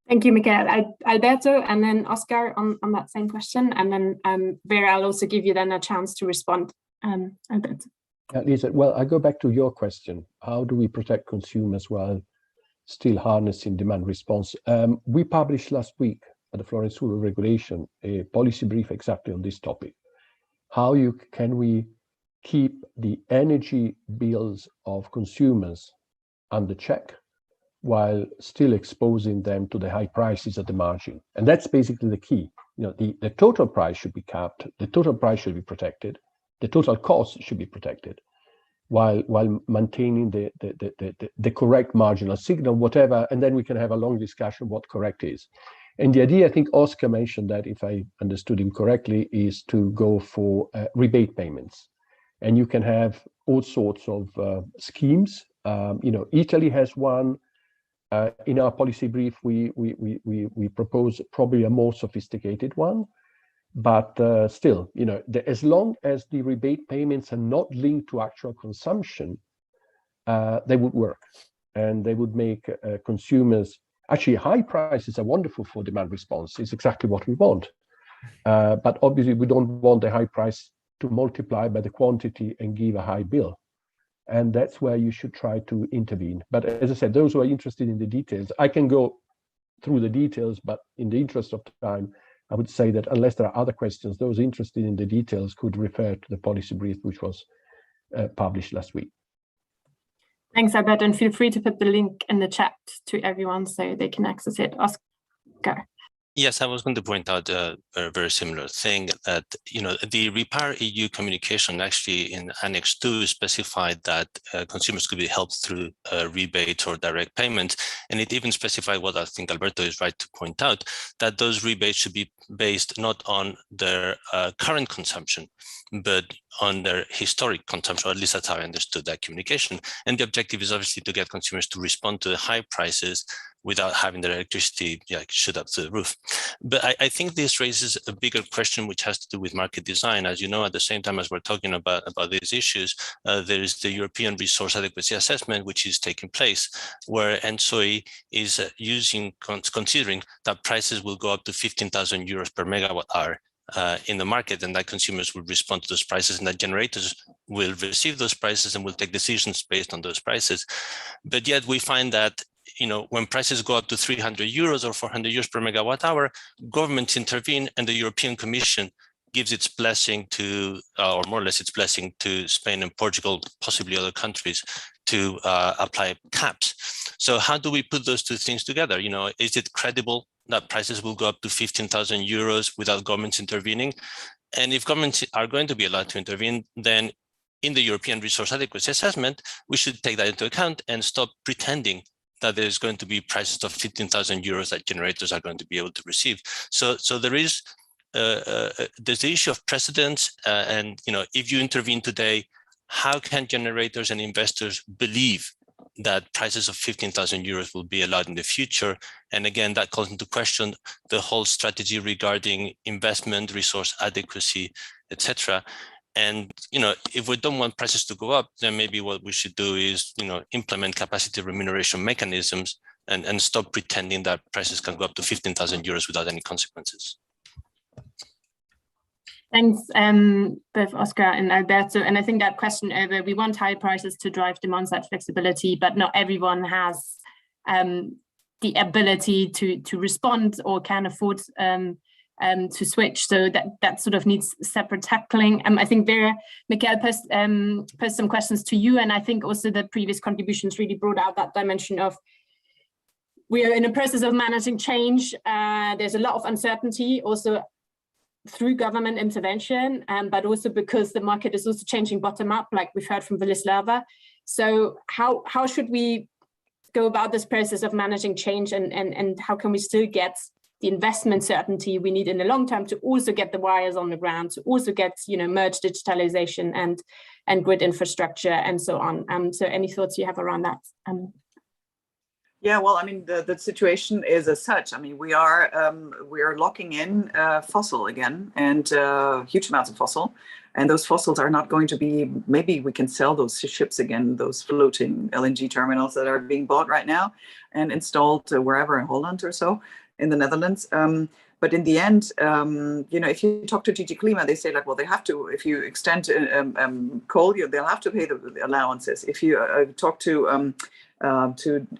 Thank you, Michael. Alberto, and then Oscar on that same question, and then Vera, I'll also give you then a chance to respond. Alberto. Lisa, well, I go back to your question. How do we protect consumers while still harnessing demand response? We published last week at the Florence School of Regulation a policy brief exactly on this topic. How can we keep the energy bills of consumers under check while still exposing them to the high prices at the margin? And that's basically the key. The total price should be capped, the total price should be protected, the total cost should be protected, while maintaining the correct marginal signal, whatever, and then we can have a long discussion what correct is. And the idea, I think Oscar mentioned that, if I understood him correctly, is to go for rebate payments. And you can have all sorts of schemes. Italy has one. In our policy brief, we propose probably a more sophisticated one, but still, as long as the rebate payments are not linked to actual consumption, they would work, and they would make consumers. Actually, high prices are wonderful for demand response. It's exactly what we want, but obviously we don't want the high price to multiply by the quantity and give a high bill. And that's where you should try to intervene. But as I said, those who are interested in the details, I can go through the details, but in the interest of time, I would say that unless there are other questions, those interested in the details could refer to the policy brief, which was published last week. Thanks, Alberto, and feel free to put the link in the chat to everyone so they can access it. Oscar. Yes, I was going to point out a very similar thing that, the Repower EU communication actually in Annex 2 specified that consumers could be helped through rebates or direct payment. And it even specified what I think Alberto is right to point out, that those rebates should be based not on their current consumption, but on their historic consumption, or at least that's how I understood that communication. And the objective is obviously to get consumers to respond to the high prices without having their electricity shoot up to the roof. But I think this raises a bigger question, which has to do with market design. As you know, at the same time as we're talking about these issues, there is the European Resource Adequacy Assessment, which is taking place, where ENTSO-E is considering that prices will go up to 15,000 euros per megawatt hour in the market, and that consumers will respond to those prices, and that generators will receive those prices and will take decisions based on those prices. But yet we find that when prices go up to 300 euros or 400 euros per megawatt hour, governments intervene, and the European Commission gives its blessing to, or more or less its blessing to Spain and Portugal, possibly other countries, to apply caps. So how do we put those two things together? Is it credible that prices will go up to 15,000 euros without governments intervening? And if governments are going to be allowed to intervene, then in the European Resource Adequacy Assessment, we should take that into account and stop pretending that there's going to be prices of 15,000 euros that generators are going to be able to receive. So there's the issue of precedents, and if you intervene today, how can generators and investors believe that prices of 15,000 euros will be allowed in the future? And again, that calls into question the whole strategy regarding investment, resource adequacy, etc. And if we don't want prices to go up, then maybe what we should do is implement capacity remuneration mechanisms and stop pretending that prices can go up to 15,000 euros without any consequences. Thanks, both Oscar and Alberto. And I think that question over, we want high prices to drive demand-side flexibility, but not everyone has the ability to respond or can afford to switch. So that sort of needs separate tackling. I think Vera, Michael posed some questions to you, and I think also the previous contributions really brought out that dimension of we are in a process of managing change. There's a lot of uncertainty also through government intervention, but also because the market is also changing bottom up, like we've heard from Vilislava. So how should we go about this process of managing change, and how can we still get the investment certainty we need in the long term to also get the wires on the ground, to also get merged digitalization and grid infrastructure and so on. So any thoughts you have around that? Yeah, well, I mean, the situation is as such. I mean, we are locking in fossil again, and huge amounts of fossil, and those fossils are not going to be. Maybe we can sell those ships again, those floating LNG terminals that are being bought right now and installed wherever in Holland or so, in the Netherlands. But in the end, if you talk to DG Klima, they say like, well, they have to. If you extend coal, they'll have to pay the allowances. If you talk to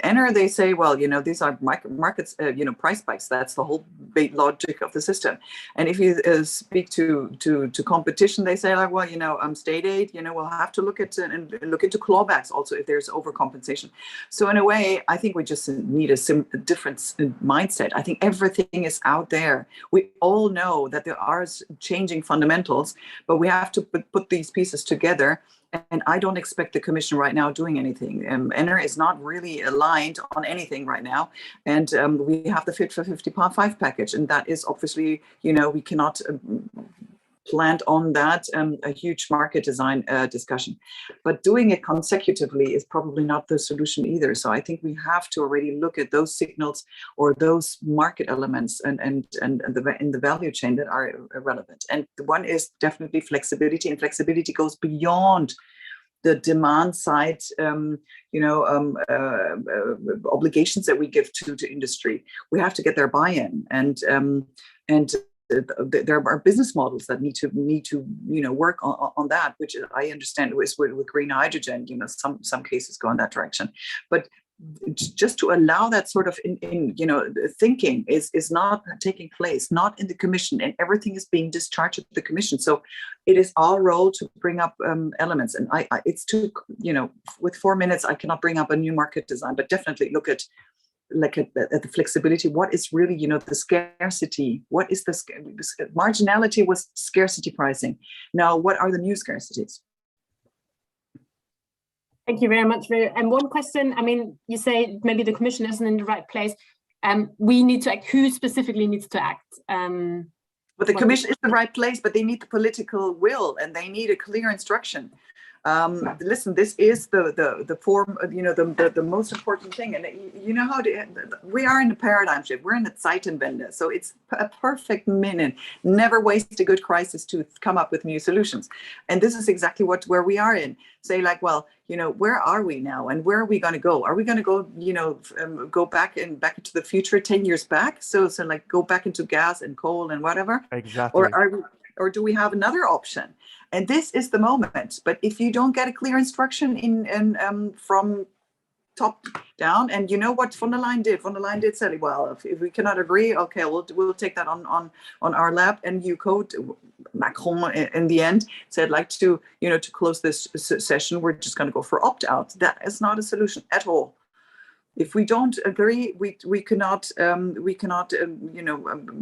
NERA, they say, well, these are markets, price spikes. That's the whole big logic of the system. And if you speak to competition, they say like, well, state aid, we'll have to look at and look into clawbacks also if there's overcompensation. So in a way, I think we just need a different mindset. I think everything is out there. We all know that there are changing fundamentals, but we have to put these pieces together. And I don't expect the Commission right now doing anything. NERA is not really aligned on anything right now. And we have the Fit for 55 package. And that is obviously, we cannot plant on that a huge market design discussion. But doing it consecutively is probably not the solution either. So I think we have to already look at those signals or those market elements and in the value chain that are relevant. And one is definitely flexibility, and flexibility goes beyond the demand side, obligations that we give to industry. We have to get their buy-in, and there are business models that need to work on that, which I understand is with green hydrogen. Some cases go in that direction, but just to allow that sort of thinking is not taking place, not in the Commission, and everything is being discharged at the Commission. So it is our role to bring up elements, and it's too with 4 minutes I cannot bring up a new market design, but definitely look at the flexibility. What is really the scarcity? What is the marginality? Was scarcity pricing. Now what are the new scarcities? Thank you very much. And one question, I mean, you say maybe the Commission isn't in the right place. We need to act. Who specifically needs to act? But the Commission is the right place, but they need the political will, and they need a clear instruction. Listen, this is the form, the most important thing. And how we are in a paradigm shift. We're in a Zeitenwende. So it's a perfect minute. Never waste a good crisis to come up with new solutions. And this is exactly where we are in. Say well, where are we now, and where are we going to go? Are we going to go, go back into the future 10 years back? So go back into gas and coal and whatever. Exactly. Or do we have another option? And this is the moment. But if you don't get a clear instruction from top down, and you know what von der Leyen did? Von der Leyen did say, well, if we cannot agree, okay, we'll take that on our lap. And you code Macron in the end said to close this session, we're just going to go for opt-out. That is not a solution at all. If we don't agree, we cannot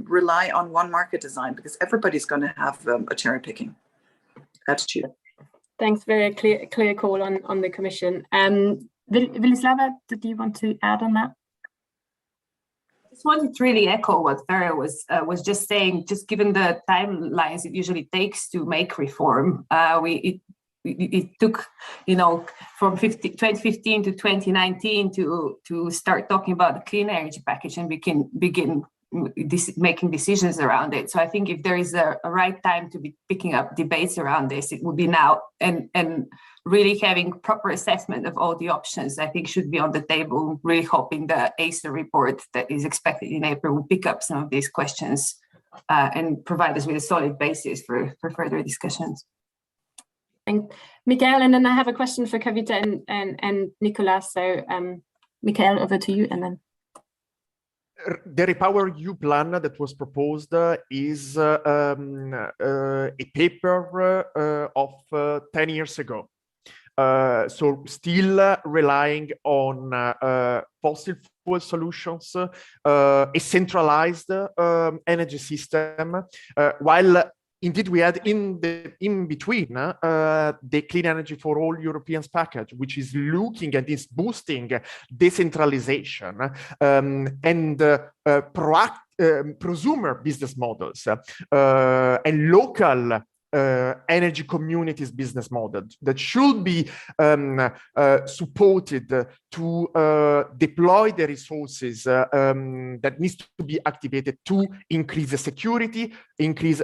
rely on one market design, because everybody's going to have a cherry picking attitude. Thanks. Very clear call on the Commission. Vilislava, did you want to add on that? I just wanted to really echo what Vera was just saying. Just given the timelines it usually takes to make reform, it took from 2015 to 2019 to start talking about the clean energy package and begin making decisions around it. So I think if there is a right time to be picking up debates around this, it would be now, and really having proper assessment of all the options, I think, should be on the table. Really hoping the ACER report that is expected in April will pick up some of these questions and provide us with a solid basis for further discussions. Thanks, Michael, and then I have a question for Kavita and Nicola. So Michael, over to you, and then. The REPowerEU plan that was proposed is a paper of 10 years ago. So still relying on fossil fuel solutions, a centralized energy system, while indeed we had in between the Clean Energy for All Europeans package, which is looking at this boosting decentralization and prosumer business models and local energy communities business model that should be supported to deploy the resources that needs to be activated to increase the security, increase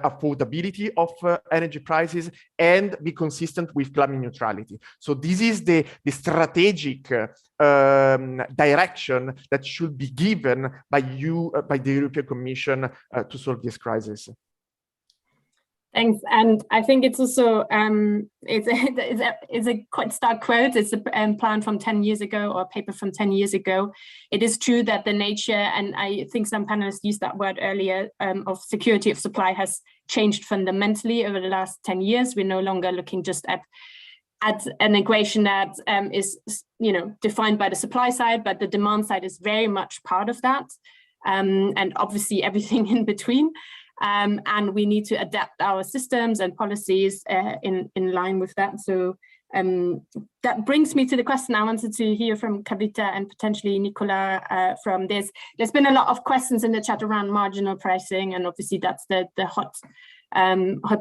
affordability of energy prices, and be consistent with climate neutrality. So this is the strategic direction that should be given by the European Commission to solve this crisis. Thanks, and I think it's also it's a quite stark quote. It's a plan from 10 years ago, or a paper from 10 years ago. It is true that the nature, and I think some panelists used that word earlier, of security of supply has changed fundamentally over the last 10 years. We're no longer looking just at an equation that is defined by the supply side, but the demand side is very much part of that, and obviously everything in between. And we need to adapt our systems and policies in line with that. So that brings me to the question I wanted to hear from Kavita and potentially Nicola from this. There's been a lot of questions in the chat around marginal pricing, and obviously that's the hot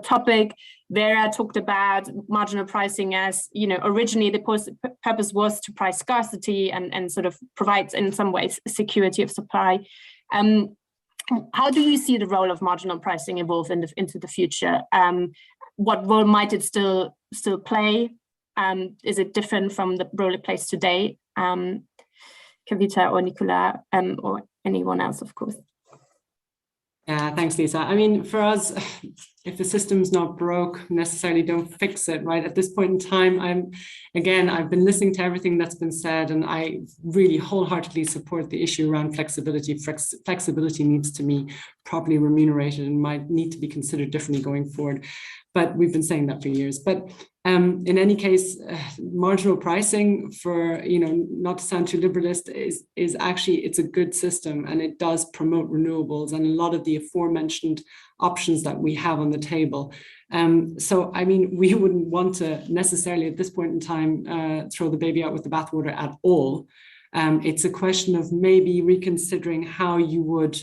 topic. Vera talked about marginal pricing as, originally the purpose was to price scarcity and sort of provide in some ways security of supply. How do you see the role of marginal pricing evolve into the future? What role might it still play? Is it different from the role it plays today? Kavita or Nicola, or anyone else, of course. Yeah, thanks, Lisa. I mean, for us, if the system's not broke, necessarily don't fix it, right? At this point in time, I've been listening to everything that's been said, and I really wholeheartedly support the issue around flexibility. Flexibility needs to be properly remunerated and might need to be considered differently going forward. But we've been saying that for years. But in any case, marginal pricing, for, not to sound too liberalist, is actually, it's a good system, and it does promote renewables and a lot of the aforementioned options that we have on the table. So, I mean, we wouldn't want to necessarily at this point in time throw the baby out with the bathwater at all. It's a question of maybe reconsidering how you would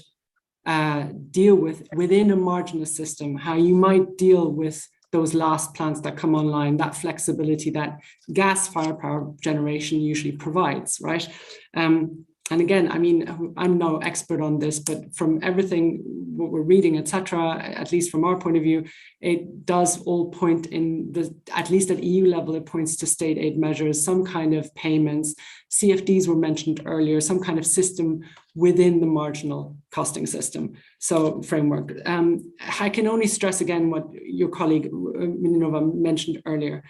deal with, within a marginal system, how you might deal with those last plants that come online, that flexibility that gas firepower generation usually provides, right? And again, I mean, I'm no expert on this, but from everything, what we're reading, etc., at least from our point of view, it does all point in at least at EU level, it points to state aid measures, some kind of payments. CFDs were mentioned earlier, some kind of system within the marginal costing system. So framework. I can only stress again what your colleague Ivanova mentioned earlier.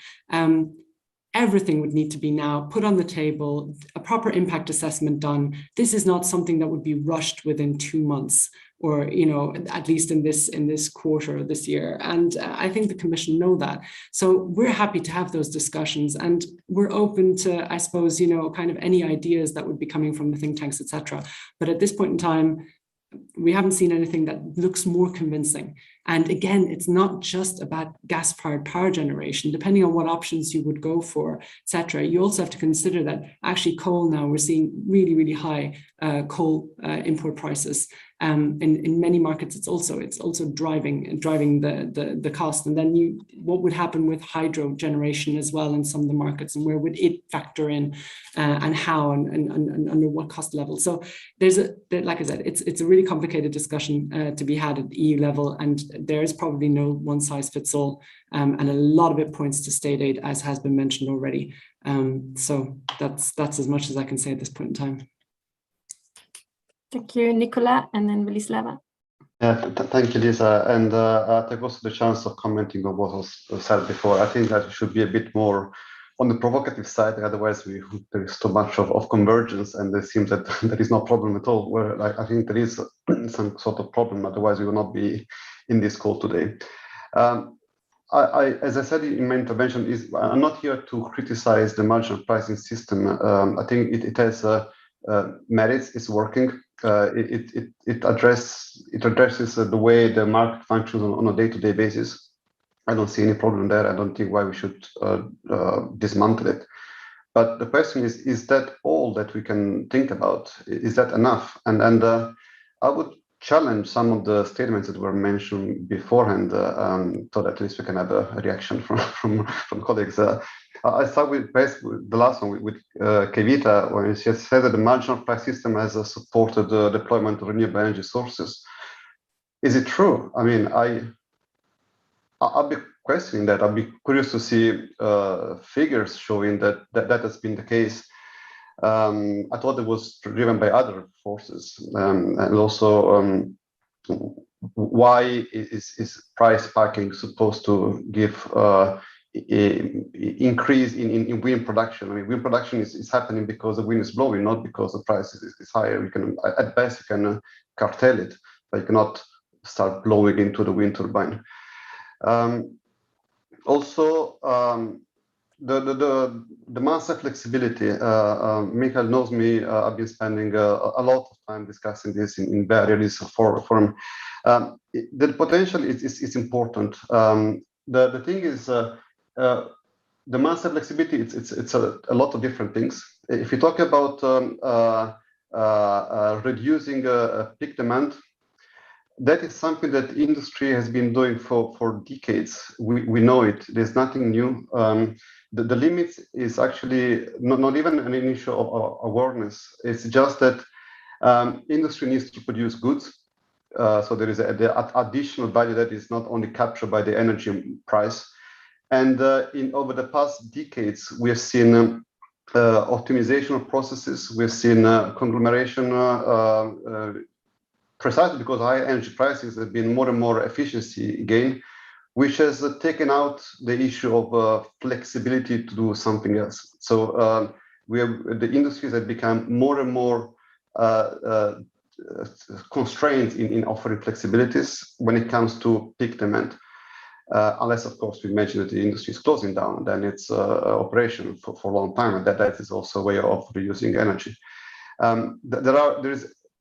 Everything would need to be now put on the table, a proper impact assessment done. This is not something that would be rushed within 2 months, or at least in this quarter of this year. And I think the Commission know that. So we're happy to have those discussions, and we're open to, I suppose, kind of any ideas that would be coming from the think tanks, etc. But at this point in time, we haven't seen anything that looks more convincing. And again, it's not just about gas-fired power generation, depending on what options you would go for, etc. You also have to consider that actually coal now, we're seeing really, really high coal import prices. In many markets, it's also driving the cost. And then what would happen with hydro generation as well in some of the markets, and where would it factor in, and how, and under what cost level? So like I said, it's a really complicated discussion to be had at EU level, and there is probably no one size fits all, and a lot of it points to state aid, as has been mentioned already. So that's as much as I can say at this point in time. Thank you, Nicola, and then Vilislava. Yeah, thank you, Lisa. And I take also the chance of commenting on what was said before. I think that it should be a bit more on the provocative side, otherwise there is too much of convergence, and it seems that there is no problem at all, where I think there is some sort of problem, otherwise we will not be in this call today. As I said in my intervention, I'm not here to criticize the marginal pricing system. I think it has merits, it's working. It addresses the way the market functions on a day-to-day basis. I don't see any problem there. I don't think why we should dismantle it. But the question is that all that we can think about? Is that enough? And I would challenge some of the statements that were mentioned beforehand, so that at least we can have a reaction from colleagues. I start with the last one with Kavita, where she has said that the marginal price system has supported the deployment of renewable energy sources. Is it true? I mean, I'll be questioning that. I'll be curious to see figures showing that has been the case. I thought it was driven by other forces, and also why is price spiking supposed to give increase in wind production? I mean, wind production is happening because the wind is blowing, not because the price is higher. You can, at best, you can cartel it, but you cannot start blowing into the wind turbine. Also, the massive flexibility. Michael knows me. I've been spending a lot of time discussing this in various forum. The potential is important. The thing is, the massive flexibility. It's a lot of different things. If you talk about reducing peak demand, that is something that industry has been doing for decades. We know it. There's nothing new. The limit is actually not even an issue of awareness. It's just that industry needs to produce goods. So there is the additional value that is not only captured by the energy price. And over the past decades, we have seen optimization of processes. We've seen conglomeration precisely because high energy prices have been more and more efficiency gain, which has taken out the issue of flexibility to do something else. So the industries have become more and more constrained in offering flexibilities when it comes to peak demand. Unless, of course, we imagine that the industry is closing down, then it's operation for a long time, and that is also a way of reusing energy.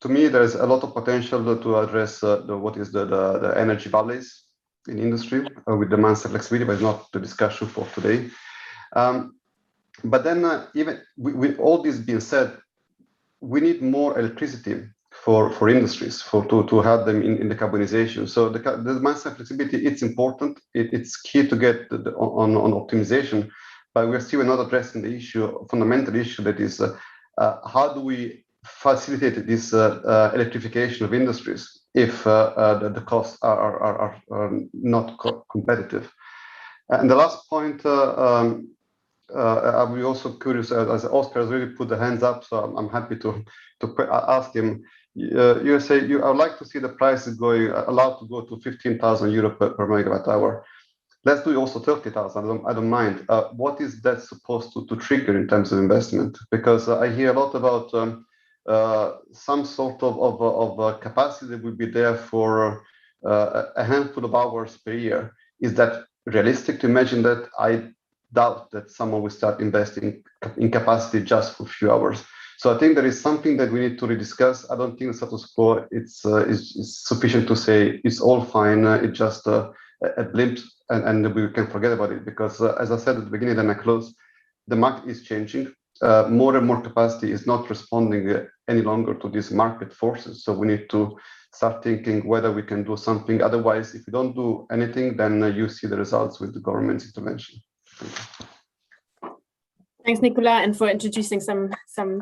To me, there's a lot of potential to address the energy valleys in industry with demand side flexibility, but it's not the discussion for today. But then, even with all this being said, we need more electricity for industries to have them in decarbonization. So the demand side flexibility, it's important. It's key to get on optimization, but we're still not addressing the issue, fundamental issue, that is how do we facilitate this electrification of industries if the costs are not competitive. And the last point, I'll be also curious, as Oscar has really put the hands up, so I'm happy to ask him. You say I would like to see the prices allowed to go to 15,000 euro per megawatt hour. Let's do also 30,000. I don't mind. What is that supposed to trigger in terms of investment? Because I hear a lot about some sort of capacity that will be there for a handful of hours per year. Is that realistic to imagine that? I doubt that someone will start investing in capacity just for a few hours. So I think there is something that we need to rediscuss. I don't think the status quo is sufficient to say it's all fine. It's just a blimp, and we can forget about it, because as I said at the beginning, and I close, the market is changing. More and more capacity is not responding any longer to these market forces. So we need to start thinking whether we can do something. Otherwise, if we don't do anything, then you see the results with the government's intervention. Thanks, Nicola, and for introducing some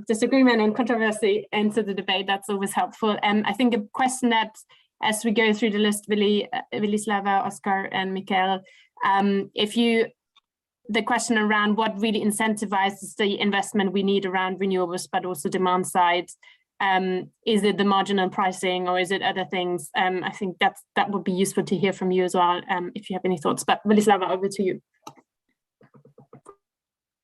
disagreement and controversy into the debate. That's always helpful. I think a question that, as we go through the list, Vilislava, Oscar, and Michael, the question around what really incentivizes the investment we need around renewables, but also demand side. Is it the marginal pricing, or is it other things? I think that would be useful to hear from you as well, if you have any thoughts. But Vilislava, over to you.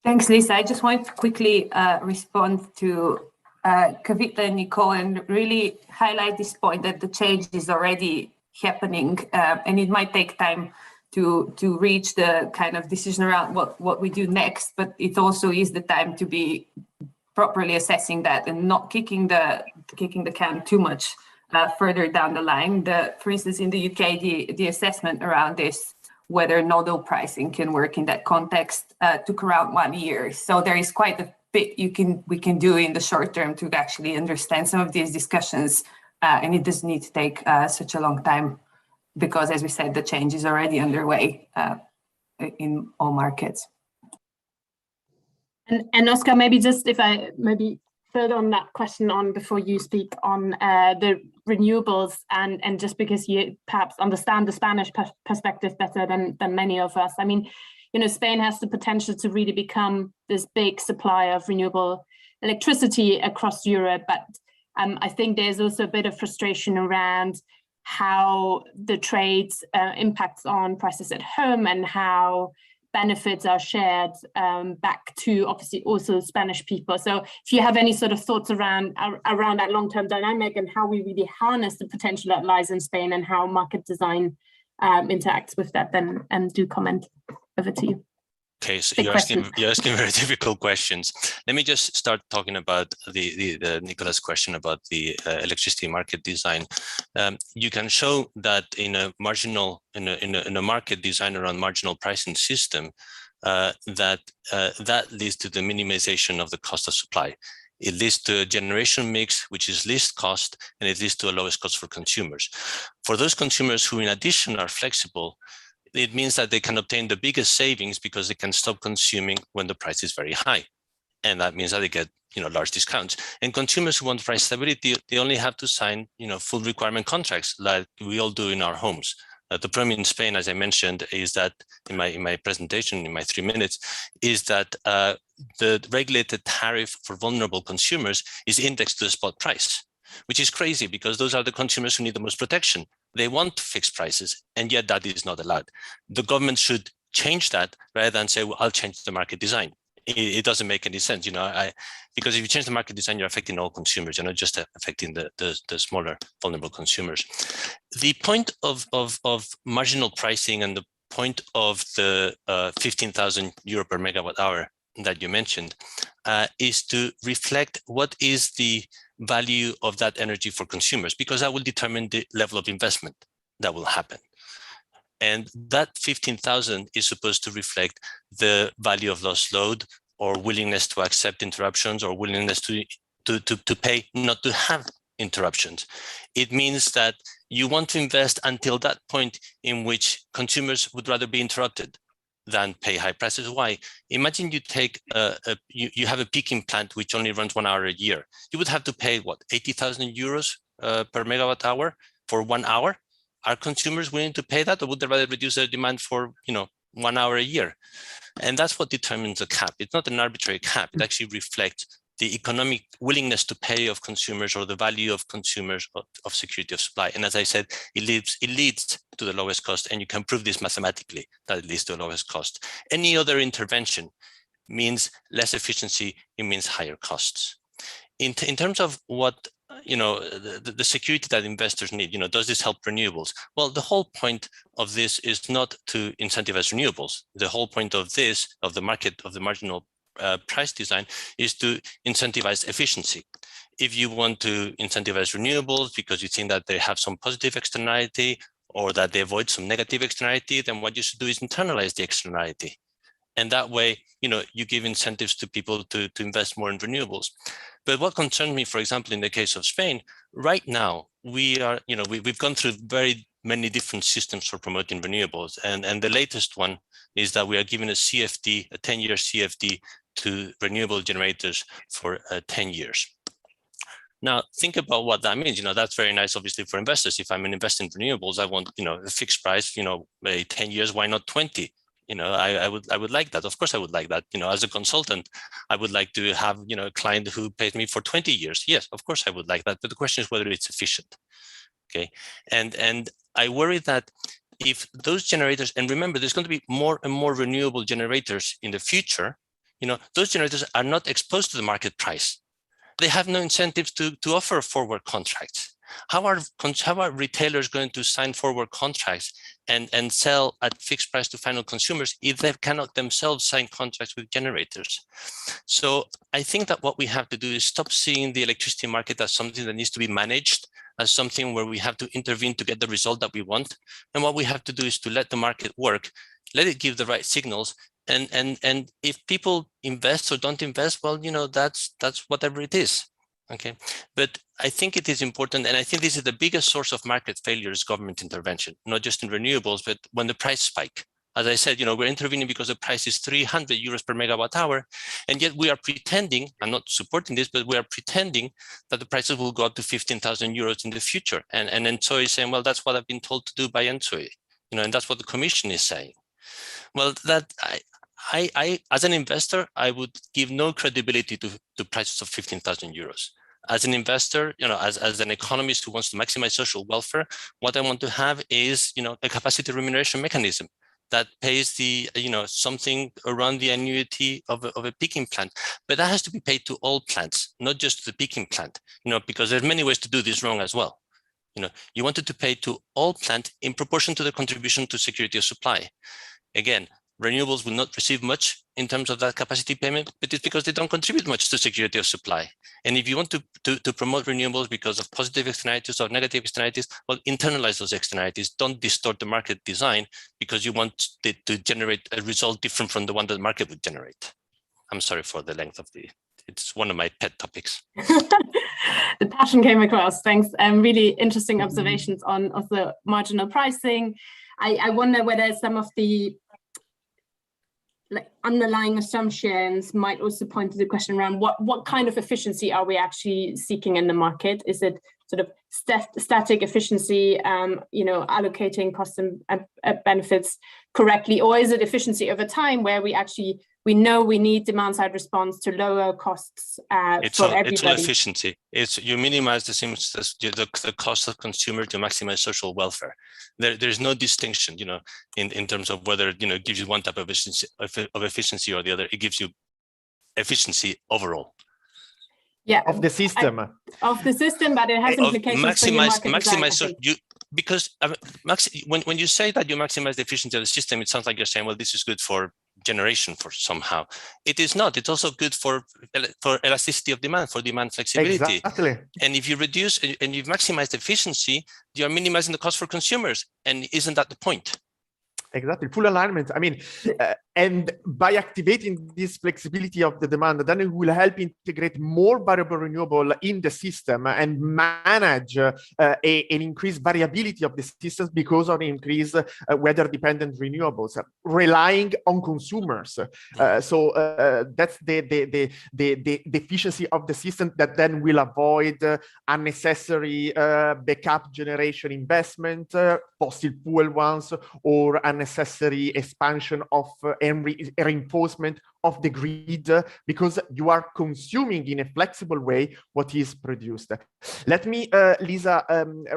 Thanks, Lisa. I just wanted to quickly respond to Kavita and Nicola and really highlight this point that the change is already happening, and it might take time to reach the kind of decision around what we do next, but it also is the time to be properly assessing that and not kicking the can too much further down the line. For instance, in the UK, the assessment around this, whether nodal pricing can work in that context, took around 1 year. So there is quite a bit we can do in the short term to actually understand some of these discussions, and it doesn't need to take such a long time, because, as we said, the change is already underway in all markets. And Oscar, maybe just if I further on that question on before you speak on the renewables, and just because you perhaps understand the Spanish perspective better than many of us. I mean, Spain has the potential to really become this big supplier of renewable electricity across Europe, but I think there's also a bit of frustration around how the trade impacts on prices at home and how benefits are shared back to obviously also Spanish people. So if you have any sort of thoughts around that long-term dynamic and how we really harness the potential that lies in Spain and how market design interacts with that, then do comment. Over to you. Okay, so you're asking very difficult questions. Let me just start talking about the Nicola's question about the electricity market design. You can show that in a market design around marginal pricing system, that leads to the minimization of the cost of supply. It leads to a generation mix which is least cost, and it leads to a lowest cost for consumers. For those consumers who, in addition, are flexible, it means that they can obtain the biggest savings because they can stop consuming when the price is very high. And that means that they get large discounts. And consumers who want price stability, they only have to sign full requirement contracts like we all do in our homes. The problem in Spain, as I mentioned, is that in my presentation, in my 3 minutes, is that the regulated tariff for vulnerable consumers is indexed to the spot price. which is crazy because those are the consumers who need the most protection. They want fixed prices, and yet that is not allowed. The government should change that rather than say, well, I'll change the market design. It doesn't make any sense, because if you change the market design, you're affecting all consumers. You're not just affecting the smaller, vulnerable consumers. The point of marginal pricing and the point of the 15,000 euro per megawatt hour that you mentioned is to reflect what is the value of that energy for consumers, because that will determine the level of investment that will happen. And that 15,000 is supposed to reflect the value of lost load, or willingness to accept interruptions, or willingness to pay not to have interruptions. It means that you want to invest until that point in which consumers would rather be interrupted than pay high prices. Why? Imagine you take you have a peaking plant which only runs 1 hour a year. You would have to pay what, 80,000 euros per megawatt hour for 1 hour. Are consumers willing to pay that, or would they rather reduce their demand for 1 hour a year? And that's what determines the cap. It's not an arbitrary cap. It actually reflects the economic willingness to pay of consumers, or the value of consumers of security of supply. And as I said, it leads to the lowest cost, and you can prove this mathematically, that it leads to the lowest cost. Any other intervention means less efficiency, it means higher costs. In terms of what the security that investors need, does this help renewables? Well, the whole point of this is not to incentivize renewables. The whole point of this, of the market, of the marginal price design, is to incentivize efficiency. If you want to incentivize renewables because you think that they have some positive externality, or that they avoid some negative externality, then what you should do is internalize the externality. And that way, you give incentives to people to invest more in renewables. But what concerns me, for example, in the case of Spain, right now, we are, we've gone through very many different systems for promoting renewables. And the latest one is that we are giving a CFD, a 10-year CFD to renewable generators for 10 years. Now, think about what that means. That's very nice, obviously, for investors. If I'm an investor in renewables, I want, a fixed price, 10 years, why not 20? I would like that. Of course, I would like that. As a consultant, I would like to have, a client who pays me for 20 years. Yes, of course, I would like that. But the question is whether it's efficient. Okay. And I worry that if those generators, and remember, there's going to be more and more renewable generators in the future, those generators are not exposed to the market price. They have no incentives to offer forward contracts. How are retailers going to sign forward contracts and sell at fixed price to final consumers if they cannot themselves sign contracts with generators? So I think that what we have to do is stop seeing the electricity market as something that needs to be managed, as something where we have to intervene to get the result that we want. And what we have to do is to let the market work, let it give the right signals. And if people invest or don't invest, well, that's whatever it is. Okay, but I think it is important, and I think this is the biggest source of market failure is government intervention, not just in renewables, but when the price spike. As I said, we're intervening because the price is 300 euros per megawatt hour, and yet we are pretending, I'm not supporting this, but we are pretending that the prices will go up to 15,000 euros in the future. And ENTSOE is saying, well, that's what I've been told to do by ENTSOE, and that's what the Commission is saying. Well, that I as an investor, I would give no credibility to prices of 15,000 euros. As an investor, as an economist who wants to maximize social welfare, what I want to have is, a capacity remuneration mechanism that pays the, something around the annuity of a peaking plant. But that has to be paid to all plants, not just the peaking plant, because there's many ways to do this wrong as well. You wanted to pay to all plants in proportion to the contribution to security of supply. Again, renewables will not receive much in terms of that capacity payment, but it's because they don't contribute much to security of supply. And if you want to promote renewables because of positive externalities or negative externalities, well, internalize those externalities. Don't distort the market design because you want it to generate a result different from the one that the market would generate. I'm sorry for the length of it's one of my pet topics. The passion came across. Thanks. Really interesting observations of the marginal pricing. I wonder whether some of the underlying assumptions might also point to the question around what kind of efficiency are we actually seeking in the market? Is it sort of static efficiency, allocating costs and benefits correctly, or is it efficiency over time where we know we need demand side response to lower costs for everybody? It's all efficiency. You minimize the cost of consumer to maximize social welfare. There's no distinction, in terms of whether it gives you one type of efficiency or the other. It gives you efficiency overall. Yeah, of the system. Of the system, but it has implications for your market design, because when you say that you maximize the efficiency of the system, it sounds like you're saying, well, this is good for generation for somehow. It is not. It's also good for elasticity of demand, for demand flexibility. Exactly. And if you reduce and you've maximized efficiency, you are minimizing the cost for consumers. And isn't that the point? Exactly, full alignment. I mean, and by activating this flexibility of the demand, then it will help integrate more variable renewable in the system and manage an increased variability of the systems because of increased weather-dependent renewables, relying on consumers. So that's the efficiency of the system that then will avoid unnecessary backup generation investment, fossil fuel ones, or unnecessary expansion of and reinforcement of the grid, because you are consuming in a flexible way what is produced. Let me, Lisa,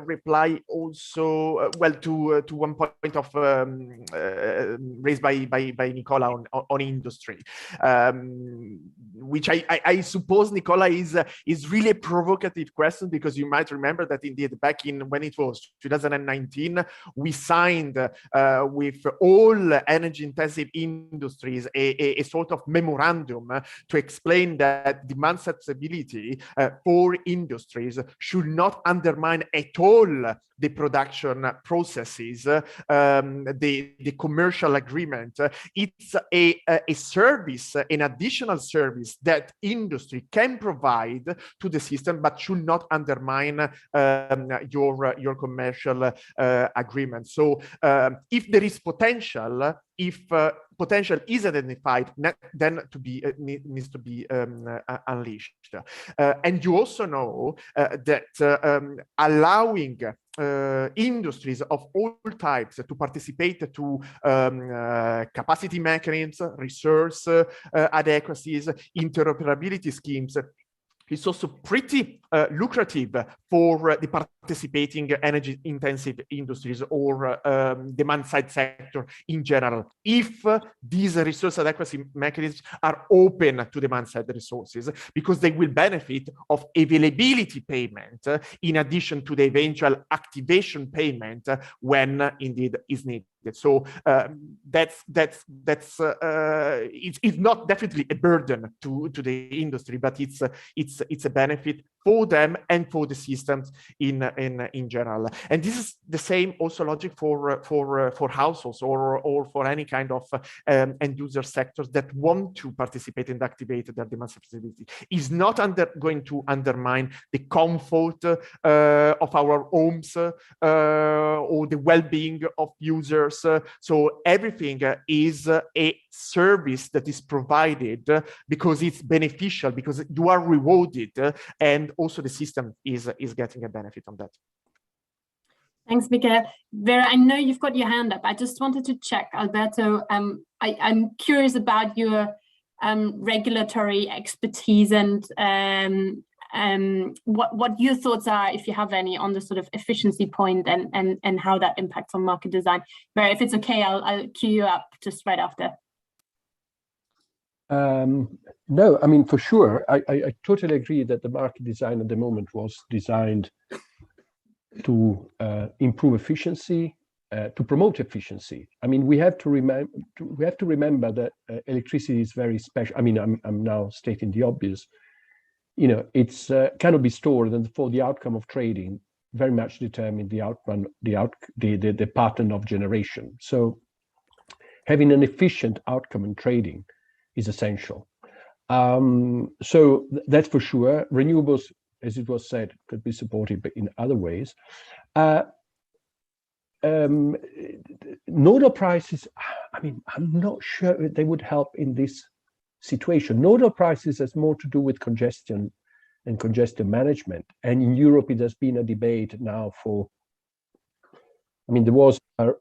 reply also to one point of raised by Nicola on industry, which I suppose, Nicola, is really a provocative question, because you might remember that indeed back in, when it was 2019, we signed with all energy intensive industries a sort of memorandum to explain that demand stability for industries should not undermine at all the production processes, the commercial agreement. It's a service, an additional service that industry can provide to the system, but should not undermine your commercial agreement. So if there is potential, if potential is identified, then needs to be unleashed. And you also know that allowing industries of all types to participate to capacity mechanisms, resource adequacies, interoperability schemes, it's also pretty lucrative for the participating energy intensive industries or demand side sector in general, if these resource adequacy mechanisms are open to demand side resources, because they will benefit of availability payment in addition to the eventual activation payment when indeed is needed. So it's not definitely a burden to the industry, but it's a benefit for them and for the systems in general. And this is the same also logic for households or for any kind of end user sectors that want to participate and activate their demand flexibility. Is not going to undermine the comfort of our homes or the well-being of users. So everything is a service that is provided because it's beneficial, because you are rewarded, and also the system is getting a benefit on that. Thanks, Michael. Vera, I know you've got your hand up. I just wanted to check, Alberto. I'm curious about your regulatory expertise and what your thoughts are, if you have any, on the sort of efficiency point and how that impacts on market design. Vera, if it's okay, I'll cue you up just right after. No, I mean, for sure, I totally agree that the market design at the moment was designed to improve efficiency, to promote efficiency. I mean, we have to remember that electricity is very special. I mean, I'm now stating the obvious. You know, it's cannot be stored, and for the outcome of trading, very much determine the pattern of generation. So, having an efficient outcome in trading is essential. So that's for sure. Renewables, as it was said, could be supported, but in other ways. Nodal prices, I mean, I'm not sure they would help in this situation. Nodal prices has more to do with congestion and congestion management. And in Europe, it has been a debate now for I mean, there was a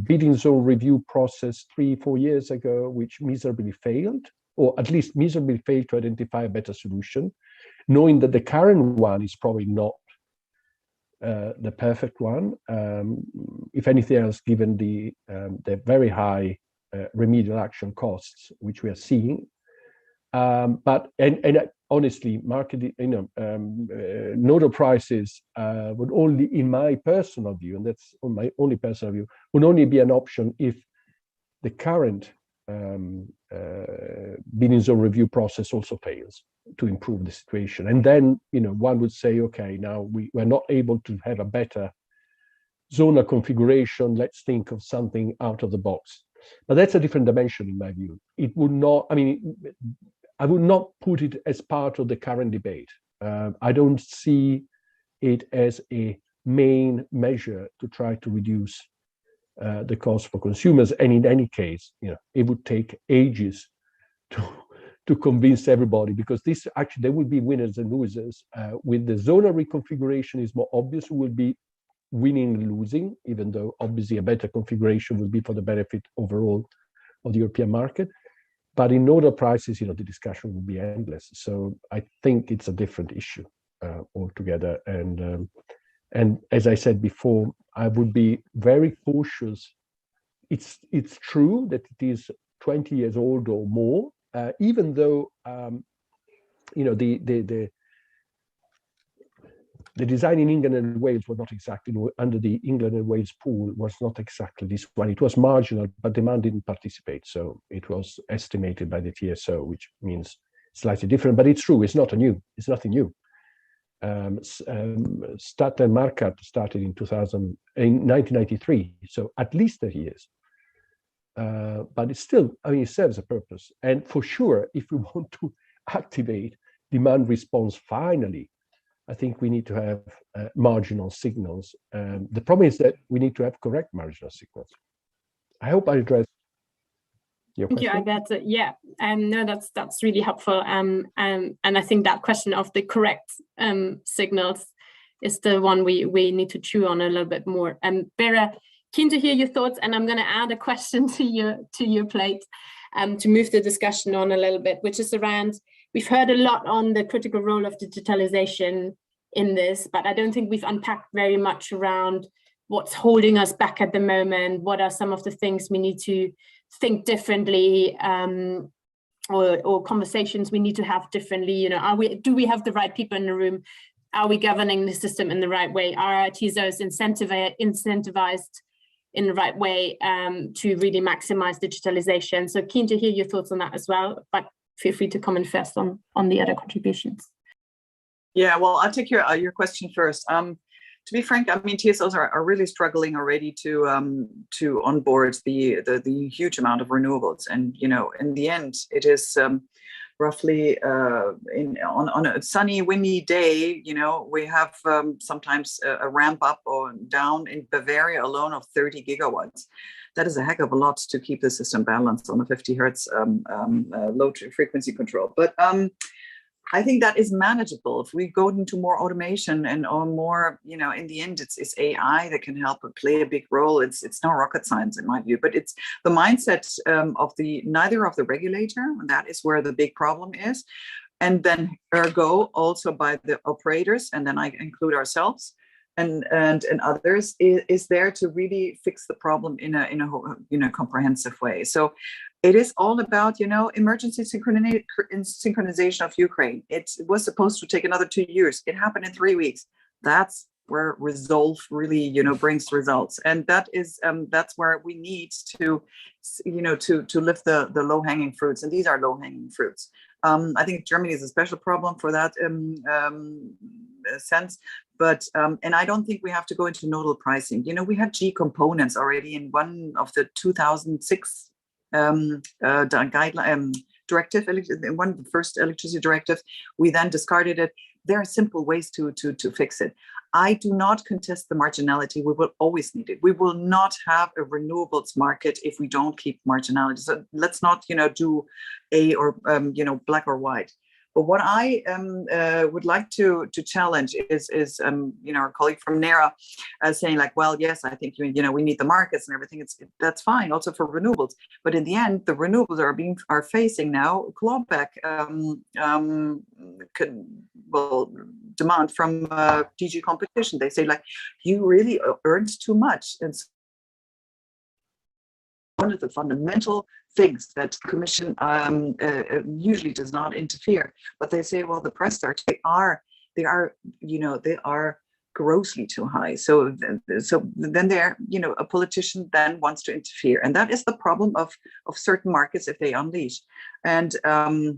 bidding zone review process 3-4 years ago, which miserably failed, or at least miserably failed to identify a better solution, knowing that the current one is probably not the perfect one. If anything else, given the very high remedial action costs which we are seeing, but honestly, market, nodal prices would only, in my personal view, and that's my only personal view, would only be an option if the current bidding zone review process also fails to improve the situation. And then, one would say, okay, now we're not able to have a better zonal configuration. Let's think of something out of the box. But that's a different dimension in my view. It would not, I would not put it as part of the current debate. I don't see it as a main measure to try to reduce the cost for consumers. And in any case, it would take ages to convince everybody, because there will be winners and losers. With the zonal reconfiguration, is more obvious who will be winning and losing, even though obviously a better configuration will be for the benefit overall of the European market. But in nodal prices, the discussion will be endless. So I think it's a different issue altogether. And as I said before, I would be very cautious. It's true that it is 20 years old or more, even though the design in England and Wales was not exactly, under the England and Wales pool, was not exactly this one. It was marginal, but demand didn't participate. So it was estimated by the TSO, which means slightly different, but it's true, it's nothing new. Start and markup started in 1993, so at least 30 years. But it's still, it serves a purpose. And for sure, if we want to activate demand response finally, I think we need to have marginal signals. The problem is that we need to have correct marginal signals. I hope I addressed your question. Thank you, Alberto. Yeah, no, that's really helpful. And I think that question of the correct signals is the one we need to chew on a little bit more. Vera, keen to hear your thoughts, and I'm going to add a question to your plate to move the discussion on a little bit, which is around. We've heard a lot on the critical role of digitalization in this, but I don't think we've unpacked very much around what's holding us back at the moment. What are some of the things we need to think differently, or conversations we need to have differently? Do we have the right people in the room? Are we governing the system in the right way? Are our TSOs incentivized in the right way to really maximize digitalization? So keen to hear your thoughts on that as well, but feel free to comment first on the other contributions. Yeah, well, I'll take your question first. To be frank, TSOs are really struggling already to onboard the huge amount of renewables, and in the end, it is roughly on a sunny, windy day. We have sometimes a ramp up or down in Bavaria alone of 30 gigawatts. That is a heck of a lot to keep the system balanced on a 50 hertz low frequency control. But I think that is manageable if we go into more automation and more, in the end, it's AI that can help play a big role. It's not rocket science in my view, but it's the mindset of neither of the regulator. That is where the big problem is. And then ergo also by the operators, and then I include ourselves and others, is there to really fix the problem in a comprehensive way. So it is all about, emergency synchronization of Ukraine. It was supposed to take another 2 years. It happened in 3 weeks. That's where resolve really, brings results. And that's where we need to lift the low-hanging fruits. And these are low-hanging fruits. I think Germany is a special problem for that sense. But, and I don't think we have to go into nodal pricing. We had G components already in one of the 2006 directive, one of the first electricity directives. We then discarded it. There are simple ways to fix it. I do not contest the marginality. We will always need it. We will not have a renewables market if we don't keep marginality. So let's not, do A or, black or white. But what I would like to challenge is our colleague from NERA saying like, well, yes, I think we need the markets and everything. That's fine, also for renewables. But in the end, the renewables are facing now clawback demand from DG competition. They say like, you really earned too much, and so one of the fundamental things that the Commission usually does not interfere, but they say, well, the press starts, they are grossly too high. So then a politician then wants to interfere, and that is the problem of certain markets if they unleash. And I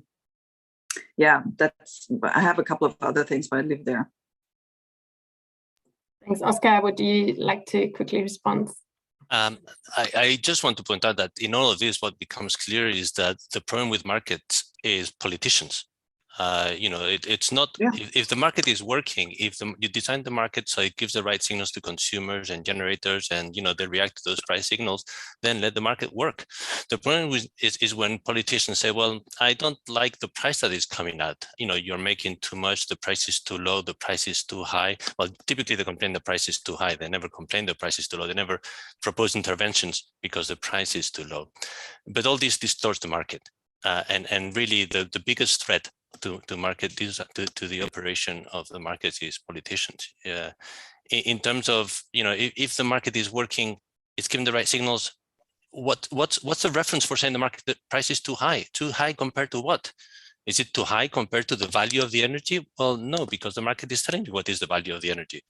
have a couple of other things, but I leave there. Thanks, Oscar. Would you like to quickly respond? I just want to point out that in all of this, what becomes clear is that the problem with markets is politicians. It's not, if the market is working, you design the market so it gives the right signals to consumers and generators, and they react to those price signals, then let the market work. The problem is when politicians say, well, I don't like the price that is coming out. You're making too much, the price is too low, the price is too high. Well, typically they complain the price is too high. They never complain the price is too low. They never propose interventions because the price is too low. But all this distorts the market. And really the biggest threat to market to the operation of the markets is politicians. In terms of if the market is working, it's giving the right signals. What's the reference for saying the market price is too high? Too high compared to what? Is it too high compared to the value of the energy? Well, no, because the market is telling you what is the value of the energy.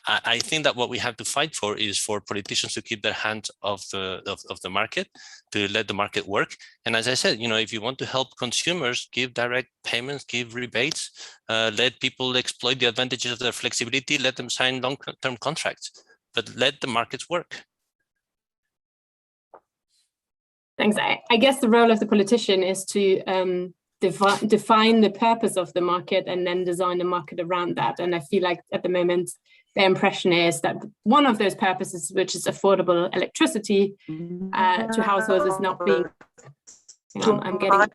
I think that what we have to fight for is for politicians to keep their hands off the market, to let the market work. And as I said, if you want to help consumers, give direct payments, give rebates, let people exploit the advantages of their flexibility, let them sign long-term contracts, but let the markets work. Thanks. I guess the role of the politician is to define the purpose of the market and then design the market around that. And I feel like at the moment, the impression is that one of those purposes, which is affordable electricity to households, is not being. Hang on, I'm getting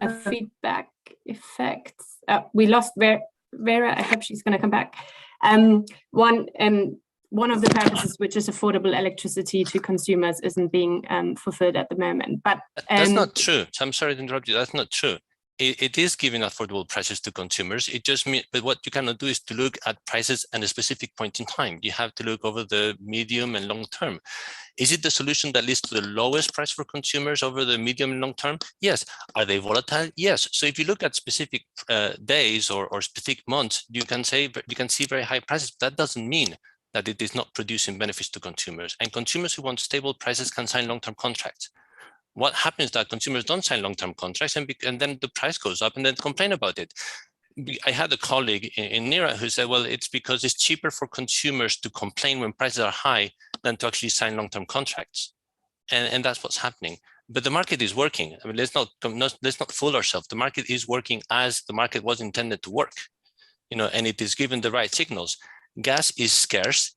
a feedback effect. We lost Vera. I hope she's going to come back. One of the purposes, which is affordable electricity to consumers, isn't being fulfilled at the moment. But that's not true. So I'm sorry to interrupt you. That's not true. It is giving affordable prices to consumers. It just means, but what you cannot do is to look at prices at a specific point in time. You have to look over the medium and long term. Is it the solution that leads to the lowest price for consumers over the medium and long term? Yes. Are they volatile? Yes. So if you look at specific days or specific months, you can see very high prices. That doesn't mean that it is not producing benefits to consumers. And consumers who want stable prices can sign long-term contracts. What happens is that consumers don't sign long-term contracts, and then the price goes up and then complain about it. I had a colleague in NERA who said, well, it's because it's cheaper for consumers to complain when prices are high than to actually sign long-term contracts. And that's what's happening. But the market is working. I mean, let's not fool ourselves. The market is working as the market was intended to work, and it is given the right signals. Gas is scarce.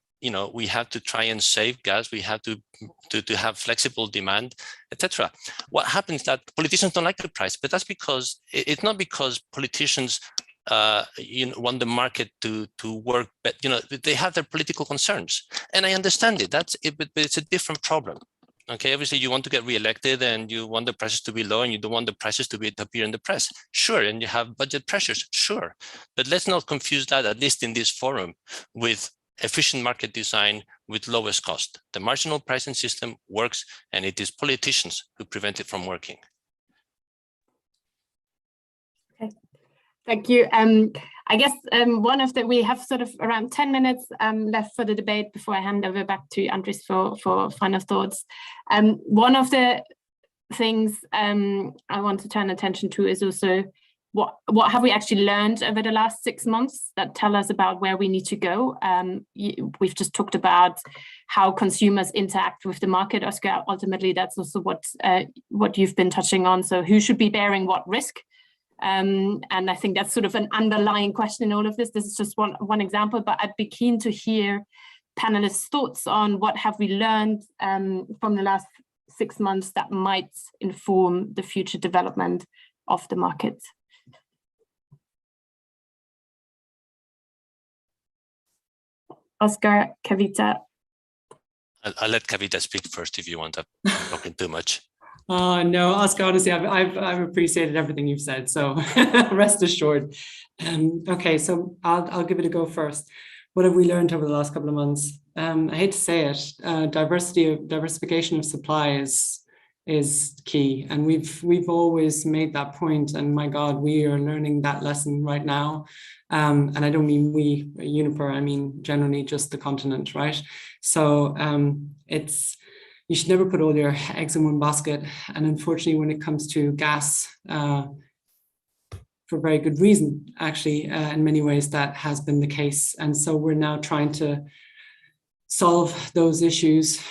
We have to try and save gas. We have to have flexible demand, etc. What happens is that politicians don't like the price, but that's because it's not because politicians want the market to work, but they have their political concerns, and I understand it. But it's a different problem. Okay, obviously you want to get re-elected and you want the prices to be low and you don't want the prices to appear in the press. Sure, and you have budget pressures. Sure, but let's not confuse that, at least in this forum, with efficient market design with lowest cost. The marginal pricing system works, and it is politicians who prevent it from working. Okay, thank you. I guess we have sort of around 10 minutes left for the debate before I hand over back to Andres for final thoughts. One of the things I want to turn attention to is also what have we actually learned over the last 6 months that tell us about where we need to go? We've just talked about how consumers interact with the market, Oscar. Ultimately, that's also what you've been touching on. So who should be bearing what risk? And I think that's sort of an underlying question in all of this. This is just one example, but I'd be keen to hear panelists' thoughts on what have we learned from the last 6 months that might inform the future development of the market? Oscar, Kavita. I'll let Kavita speak first if you want. I'm talking too much. No, Oscar, honestly, I've appreciated everything you've said, so rest assured. Okay, so I'll give it a go first. What have we learned over the last couple of months? I hate to say it, diversification of supply is key, and we've always made that point. And my God, we are learning that lesson right now. And I don't mean we, Uniper, I mean generally just the continent, right? So you should never put all your eggs in one basket. And unfortunately, when it comes to gas, for very good reason, actually, in many ways that has been the case. And so we're now trying to solve those issues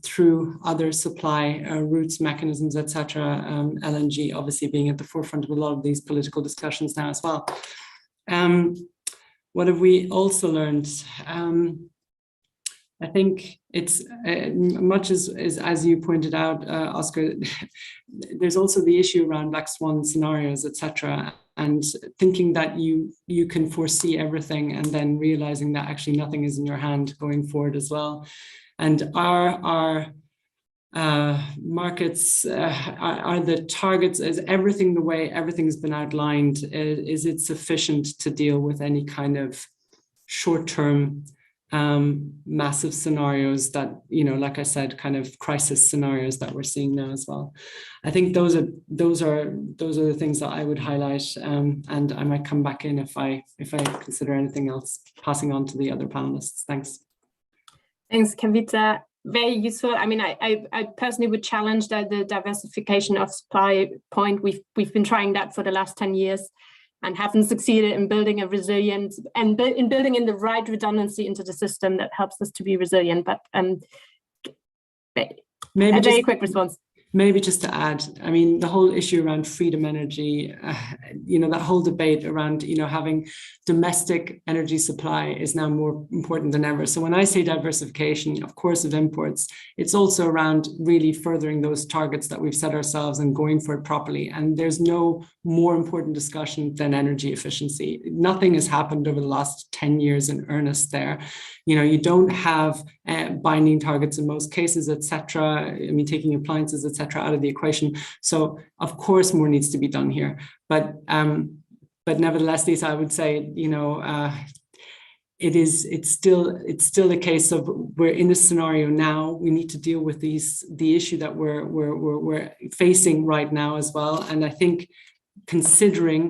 through other supply routes, mechanisms, etc. LNG obviously being at the forefront of a lot of these political discussions now as well. What have we also learned? I think it's much as you pointed out, Oscar, there's also the issue around black swan scenarios, etc. And thinking that you can foresee everything and then realizing that actually nothing is in your hand going forward as well. And our markets, are the targets, is everything the way everything's been outlined, is it sufficient to deal with any kind of short-term massive scenarios that, like I said, kind of crisis scenarios that we're seeing now as well. I think those are the things that I would highlight, and I might come back in if I consider anything else, passing on to the other panelists. Thanks. Thanks, Kavita. Very useful. I mean, I personally would challenge the diversification of supply point. We've been trying that for the last 10 years. And haven't succeeded in building a resilient and in building in the right redundancy into the system that helps us to be resilient. But maybe a very quick response. Maybe just to add, I mean, the whole issue around freedom energy, that whole debate around, having domestic energy supply is now more important than ever. So when I say diversification, of course, of imports, it's also around really furthering those targets that we've set ourselves and going for it properly. And there's no more important discussion than energy efficiency. Nothing has happened over the last 10 years in earnest there. You don't have binding targets in most cases, etc. I mean, taking appliances, etc. out of the equation. So of course more needs to be done here. But nevertheless, Lisa, I would say, it's still a case of we're in a scenario now. We need to deal with the issue that we're facing right now as well. And I think considering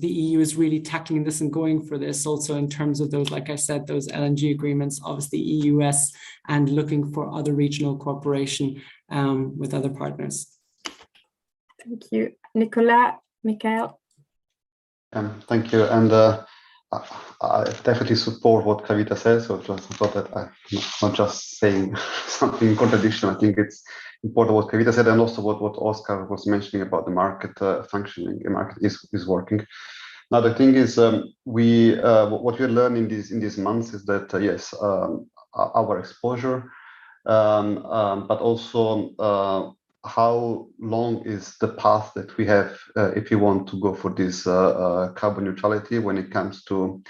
the EU is really tackling this and going for this also in terms of those, like I said, those LNG agreements, obviously EU-US, and looking for other regional cooperation with other partners. Thank you. Nicola, Mikhail. Thank you. And I definitely support what Kavita says, so just thought that I'm not just saying something in contradiction. I think it's important what Kavita said, and also what Oscar was mentioning about the market functioning. The market is working. Now the thing is, what we're learning in these months is that yes, our exposure, but also how long is the path that we have if you want to go for this carbon neutrality when it comes to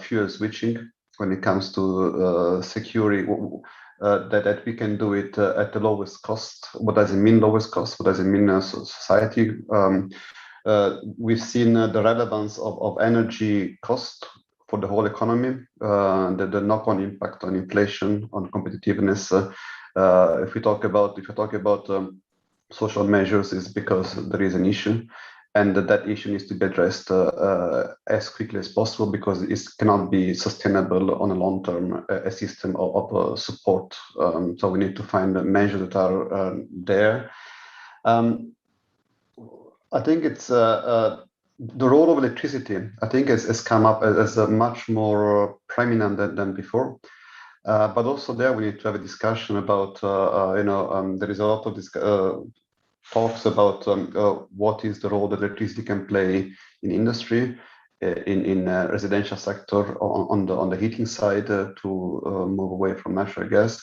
fuel switching, when it comes to security, that we can do it at the lowest cost. What does it mean lowest cost? What does it mean society? We've seen the relevance of energy cost for the whole economy, the knock-on impact on inflation, on competitiveness. If you talk about social measures, it's because there is an issue, and that issue needs to be addressed as quickly as possible, because it cannot be sustainable on a long term, a system of support. So we need to find measures that are there. I think it's the role of electricity, I think, has come up as a much more prominent than before. But also there we need to have a discussion about, there is a lot of talks about what is the role that electricity can play in industry, in residential sector, on the heating side, to move away from natural gas.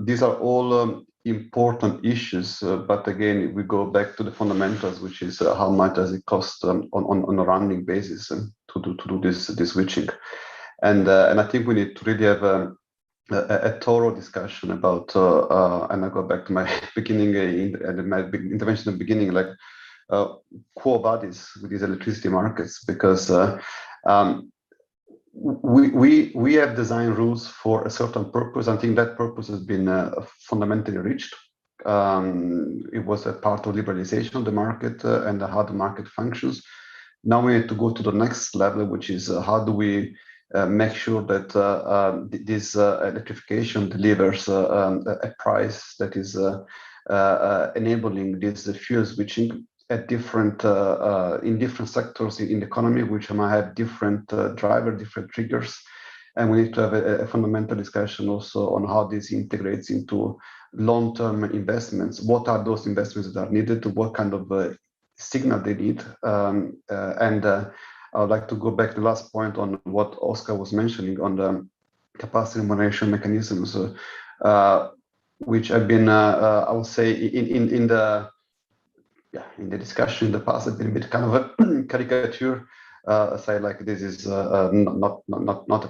These are all important issues, but again, we go back to the fundamentals, which is how much does it cost on a running basis to do this switching, and I think we need to really have a thorough discussion about, and I go back to my beginning my intervention at the beginning, like quo vadis with these electricity markets, because we have design rules for a certain purpose. I think that purpose has been fundamentally reached. It was a part of liberalization of the market and how the market functions. Now we need to go to the next level, which is how do we make sure that this electrification delivers a price that is enabling this fuel switching at different in different sectors in the economy, which might have different drivers, different triggers, and we need to have a fundamental discussion also on how this integrates into long-term investments. What are those investments that are needed? What kind of signal they need? And I would like to go back to the last point on what Oscar was mentioning on the capacity remuneration mechanisms, which have been, I would say, in the discussion in the past, have been a bit kind of a caricature. Say like this is not a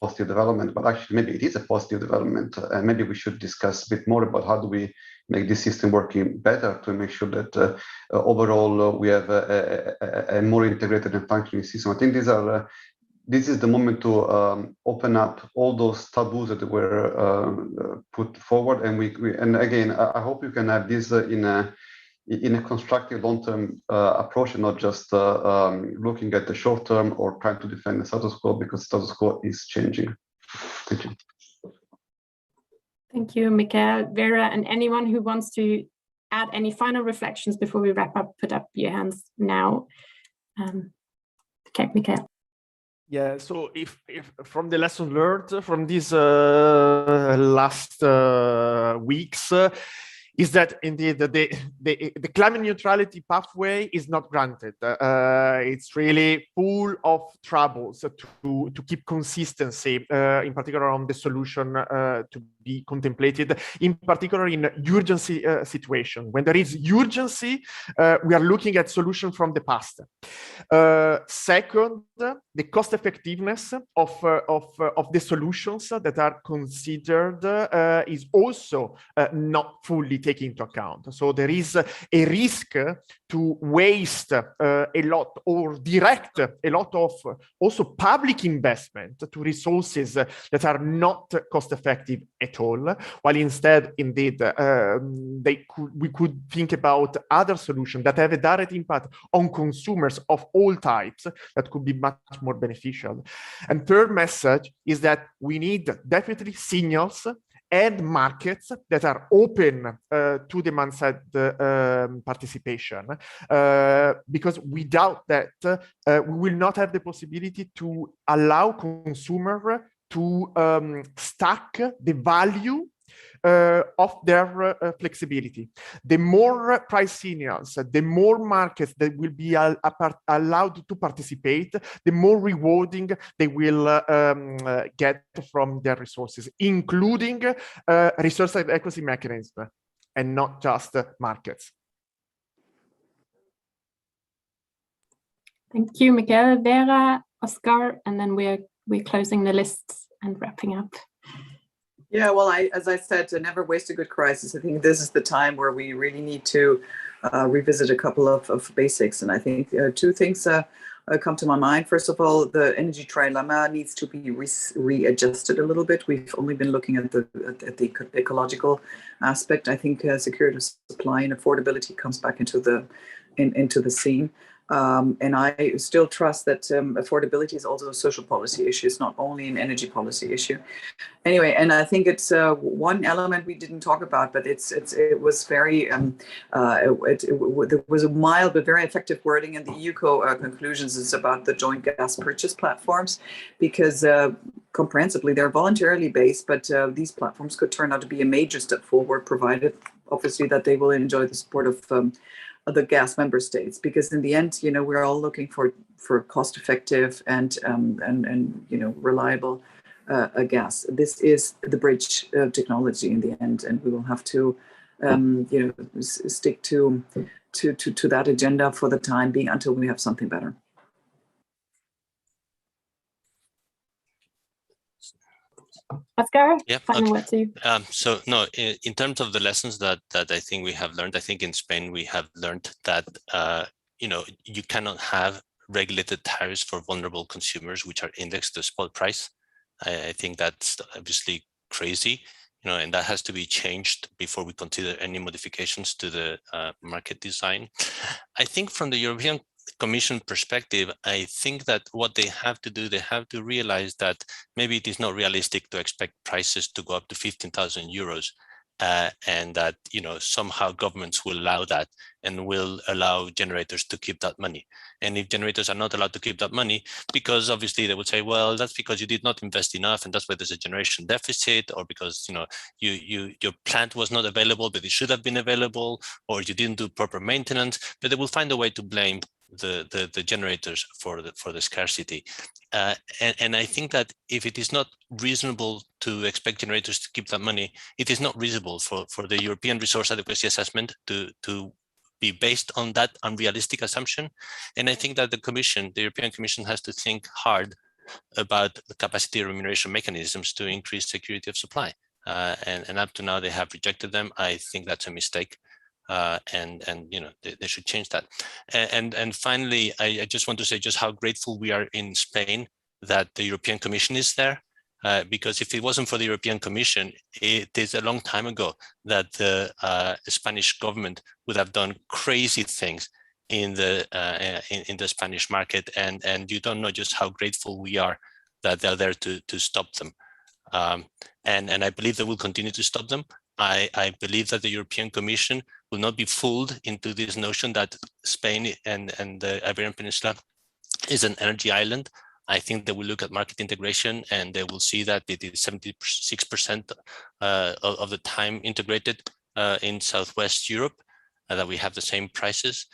positive development, but actually maybe it is a positive development, and maybe we should discuss a bit more about how do we make this system working better to make sure that overall we have a more integrated and functioning system. I think this is the moment to open up all those taboos that were put forward, and again, I hope you can have this in a constructive long-term approach, and not just looking at the short-term or trying to defend the status quo, because status quo is changing. Thank you. Thank you, Michael, Vera, and anyone who wants to add any final reflections before we wrap up, put up your hands now. Okay, Michael. Yeah, so if from the lesson learned from these last weeks, is that indeed the climate neutrality pathway is not granted. It's really full of troubles to keep consistency, in particular on the solution to be contemplated, in particular in urgency situation. When there is urgency, we are looking at solution from the past. Second, the cost effectiveness of the solutions that are considered is also not fully taken into account. So there is a risk to waste a lot or direct a lot of also public investment to resources that are not cost effective at all, while instead, indeed, we could think about other solutions that have a direct impact on consumers of all types that could be much more beneficial. And third message is that we need definitely signals and markets that are open to demand-side participation, because without that, we will not have the possibility to allow consumer to stack the value of their flexibility. The more price signals, the more markets that will be allowed to participate, the more rewarding they will get from their resources, including resource adequacy mechanism, and not just markets. Thank you, Michael, Vera, Oscar, and then we're closing the lists and wrapping up. Yeah, well, as I said, to never waste a good crisis. I think this is the time where we really need to revisit a couple of basics. And I think two things come to my mind. First of all, the energy trilemma needs to be readjusted a little bit. We've only been looking at the ecological aspect. I think security of supply and affordability comes back into the scene. And I still trust that affordability is also a social policy issue. It's not only an energy policy issue. Anyway, and I think it's one element we didn't talk about, but it was very there was a mild but very effective wording in the EU conclusions. It's about the joint gas purchase platforms, because comprehensively they're voluntarily based, but these platforms could turn out to be a major step forward, provided obviously that they will enjoy the support of the gas member states, because in the end, we're all looking for cost-effective and reliable gas. This is the bridge technology in the end, and we will have to stick to that agenda for the time being until we have something better. Oscar, yeah, final word to you. So no, in terms of the lessons that I think we have learned, I think in Spain we have learned that you cannot have regulated tariffs for vulnerable consumers which are indexed to spot price. I think that's obviously crazy, and that has to be changed before we consider any modifications to the market design. I think from the European Commission perspective, I think that what they have to do, they have to realize that maybe it is not realistic to expect prices to go up to 15,000 euros. And that somehow governments will allow that and will allow generators to keep that money. And if generators are not allowed to keep that money, because obviously they would say, well, that's because you did not invest enough, and that's why there's a generation deficit, or because your plant was not available, but it should have been available, or you didn't do proper maintenance. But they will find a way to blame the generators for the scarcity. And I think that if it is not reasonable to expect generators to keep that money, it is not reasonable for the European Resource Adequacy Assessment to be based on that unrealistic assumption. And I think that the European Commission has to think hard about the capacity remuneration mechanisms to increase security of supply. And up to now, they have rejected them. I think that's a mistake. And they should change that. And finally, I just want to say just how grateful we are in Spain that the European Commission is there, because if it wasn't for the European Commission, it is a long time ago that the Spanish government would have done crazy things in the Spanish market, and you don't know just how grateful we are that they're there to stop them. And I believe they will continue to stop them. I believe that the European Commission will not be fooled into this notion that Spain and the Iberian Peninsula is an energy island. I think they will look at market integration and they will see that it is 76% of the time integrated in Southwest Europe, that we have the same prices.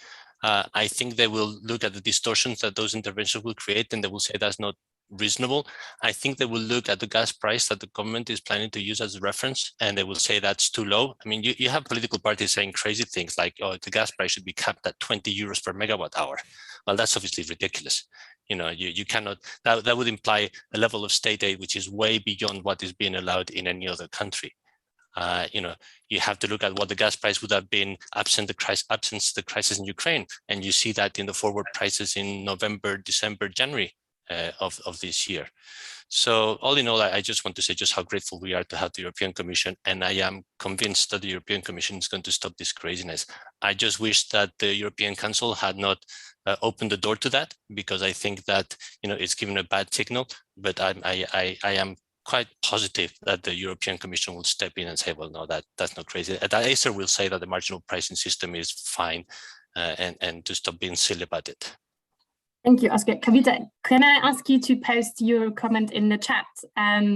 I think they will look at the distortions that those interventions will create, and they will say that's not reasonable. I think they will look at the gas price that the government is planning to use as a reference, and they will say that's too low. I mean, you have political parties saying crazy things like, oh, the gas price should be capped at 20 euros per megawatt hour. Well, that's obviously ridiculous. You cannot, that would imply a level of state aid which is way beyond what is being allowed in any other country. You have to look at what the gas price would have been absent the crisis in Ukraine, and you see that in the forward prices in November, December, January of this year. So all in all, I just want to say just how grateful we are to have the European Commission, and I am convinced that the European Commission is going to stop this craziness. I just wish that the European Council had not opened the door to that, because I think that it's given a bad signal. But I am quite positive that the European Commission will step in and say, well, no, that's not crazy. That ACER will say that the marginal pricing system is fine, and to stop being silly about it. Thank you, Oscar. Kavita, can I ask you to post your comment in the chat,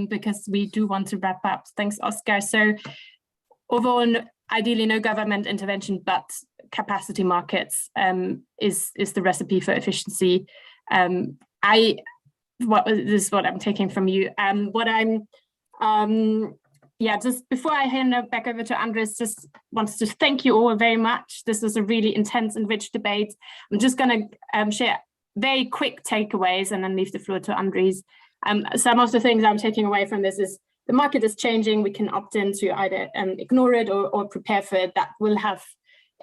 because we do want to wrap up. Thanks, Oscar. So overall, ideally no government intervention, but capacity markets is the recipe for efficiency. This is what I'm taking from you. Just before I hand it back over to Andres, just wants to thank you all very much. This was a really intense and rich debate. I'm just going to share very quick takeaways and then leave the floor to Andres. Some of the things I'm taking away from this is the market is changing. We can opt in to either ignore it or prepare for it. That will have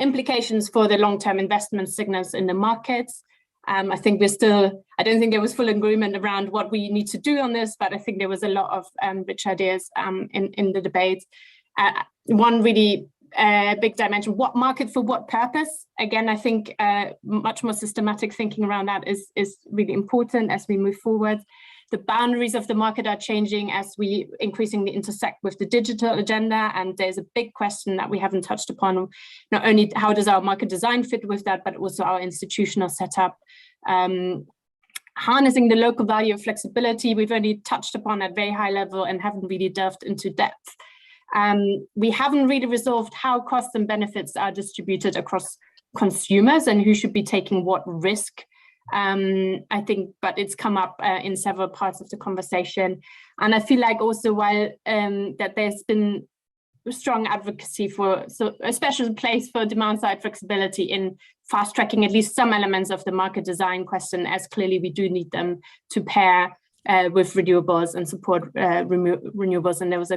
implications for the long-term investment signals in the markets. I don't think there was full agreement around what we need to do on this, but I think there was a lot of rich ideas in the debate. One really big dimension, what market for what purpose? Again, I think much more systematic thinking around that is really important as we move forward. The boundaries of the market are changing as we increasingly intersect with the digital agenda, and there's a big question that we haven't touched upon, not only how does our market design fit with that, but also our institutional setup. Harnessing the local value of flexibility, we've only touched upon at very high level and haven't really delved into depth. We haven't really resolved how costs and benefits are distributed across consumers and who should be taking what risk I think, but it's come up in several parts of the conversation. And I feel like also while that there's been strong advocacy for a special place for demand side flexibility in fast tracking at least some elements of the market design question, as clearly we do need them to pair with renewables and support renewables. And there was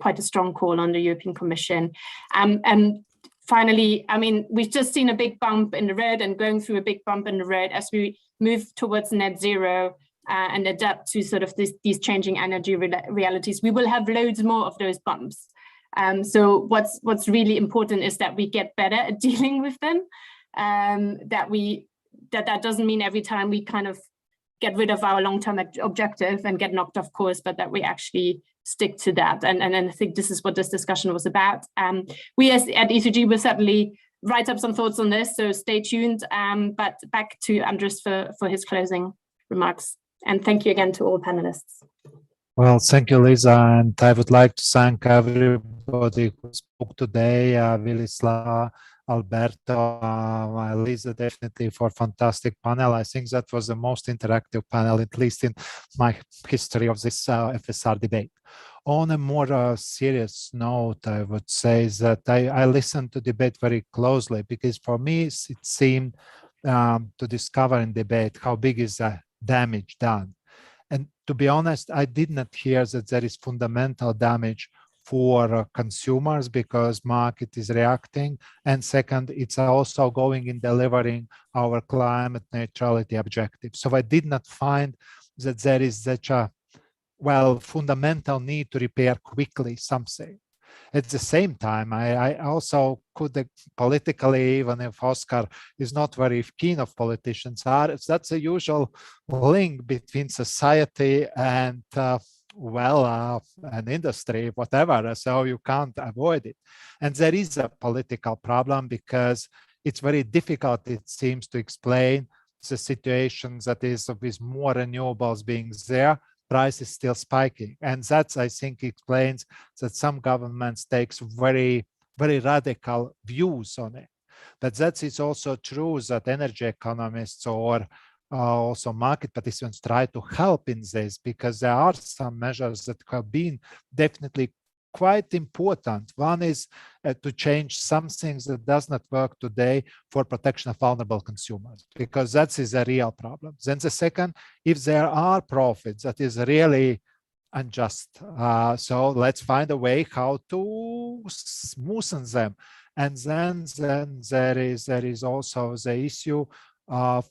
quite a strong call on the European Commission. And finally, I mean, we've just seen a big bump in the road and going through a big bump in the road as we move towards net zero and adapt to sort of these changing energy realities. We will have loads more of those bumps. So what's really important is that we get better at dealing with them. That doesn't mean every time we kind of get rid of our long-term objective and get knocked off course, but that we actually stick to that. And I think this is what this discussion was about. We at ECG will certainly write up some thoughts on this, so stay tuned. But back to Andres for his closing remarks. And thank you again to all panelists. Well, thank you, Lisa, and I would like to thank everybody who spoke today, Vilislava, Alberto, Lisa, definitely for fantastic panel. I think that was the most interactive panel, at least in my history of this FSR debate. On a more serious note, I would say that I listened to debate very closely, because for me, it seemed to discover in debate how big is the damage done. And to be honest, I did not hear that there is fundamental damage for consumers because market is reacting. And second, it's also going in delivering our climate neutrality objective. So I did not find that there is such a, well, fundamental need to repair quickly something. At the same time, I also could politically, even if Oscar is not very keen of politicians, that's a usual link between society and an industry, whatever, so you can't avoid it. And there is a political problem because it's very difficult, it seems, to explain the situation that is with more renewables being there, price is still spiking. And that's, I think, explains that some governments takes very, very radical views on it. But that is also true that energy economists or also market participants try to help in this, because there are some measures that have been definitely quite important. One is to change some things that does not work today for protection of vulnerable consumers, because that is a real problem. Then the second, if there are profits, that is really unjust. So let's find a way how to smoothen them. And then there is also the issue of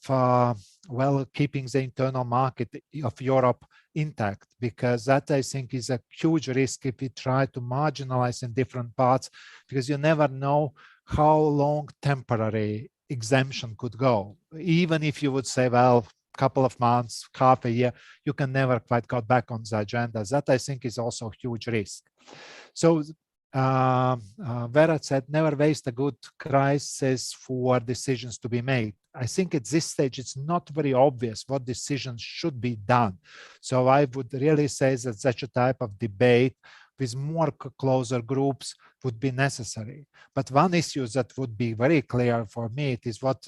keeping the internal market of Europe intact, because that, I think, is a huge risk if we try to marginalize in different parts, because you never know how long temporary exemption could go. Even if you would say, well, couple of months, half a year, you can never quite go back on the agenda. That, I think, is also a huge risk. So Vera said, never waste a good crisis for decisions to be made. I think at this stage, it's not very obvious what decisions should be done. So I would really say that such a type of debate with more closer groups would be necessary. But one issue that would be very clear for me, it is what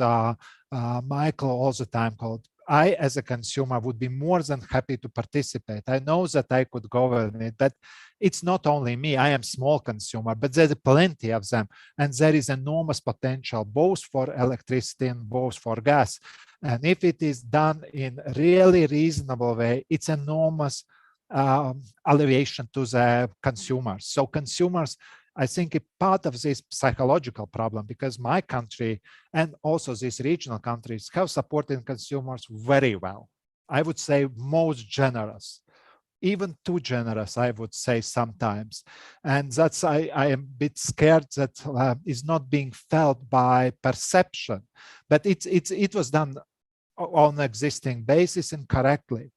Michael all the time called, I, as a consumer, would be more than happy to participate. I know that I could govern it, but it's not only me. I am a small consumer, but there's plenty of them. And there is enormous potential, both for electricity and both for gas. And if it is done in a really reasonable way, it's enormous alleviation to the consumers. So consumers, I think, a part of this psychological problem, because my country and also these regional countries have supported consumers very well. I would say most generous, even too generous, I would say sometimes. And that's, I am a bit scared that is not being felt by perception, but it was done on existing basis and correctly.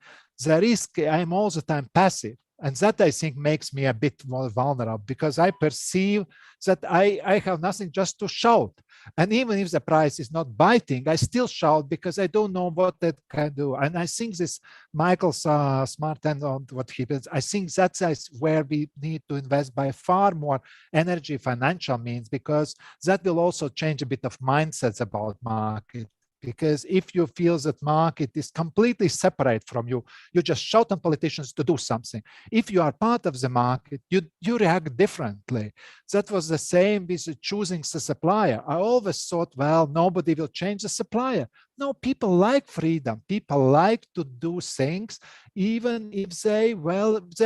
The risk, I'm all the time passive. And that, I think, makes me a bit more vulnerable, because I perceive that I have nothing just to shout. And even if the price is not biting, I still shout because I don't know what that can do. And I think this Michael's SmartEN on what he does, I think that's where we need to invest by far more energy, financial means, because that will also change a bit of mindsets about market. because if you feel that market is completely separate from you, you just shout on politicians to do something. If you are part of the market, you react differently. That was the same with choosing the supplier. I always thought, well, nobody will change the supplier. No, people like freedom. People like to do things, even if they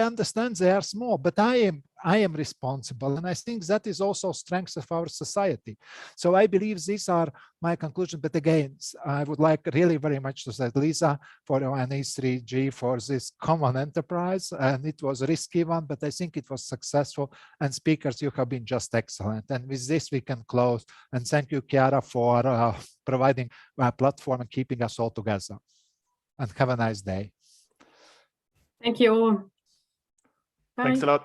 understand they are small. But I am responsible, and I think that is also strength of our society. So I believe these are my conclusions. But again, I would like really very much to thank Lisa for NE3G for this common enterprise, and it was a risky one, but I think it was successful. And speakers, you have been just excellent. And with this, we can close. And thank you, Chiara, for providing a platform and keeping us all together. And have a nice day. Thank you all. Bye. Thanks a lot.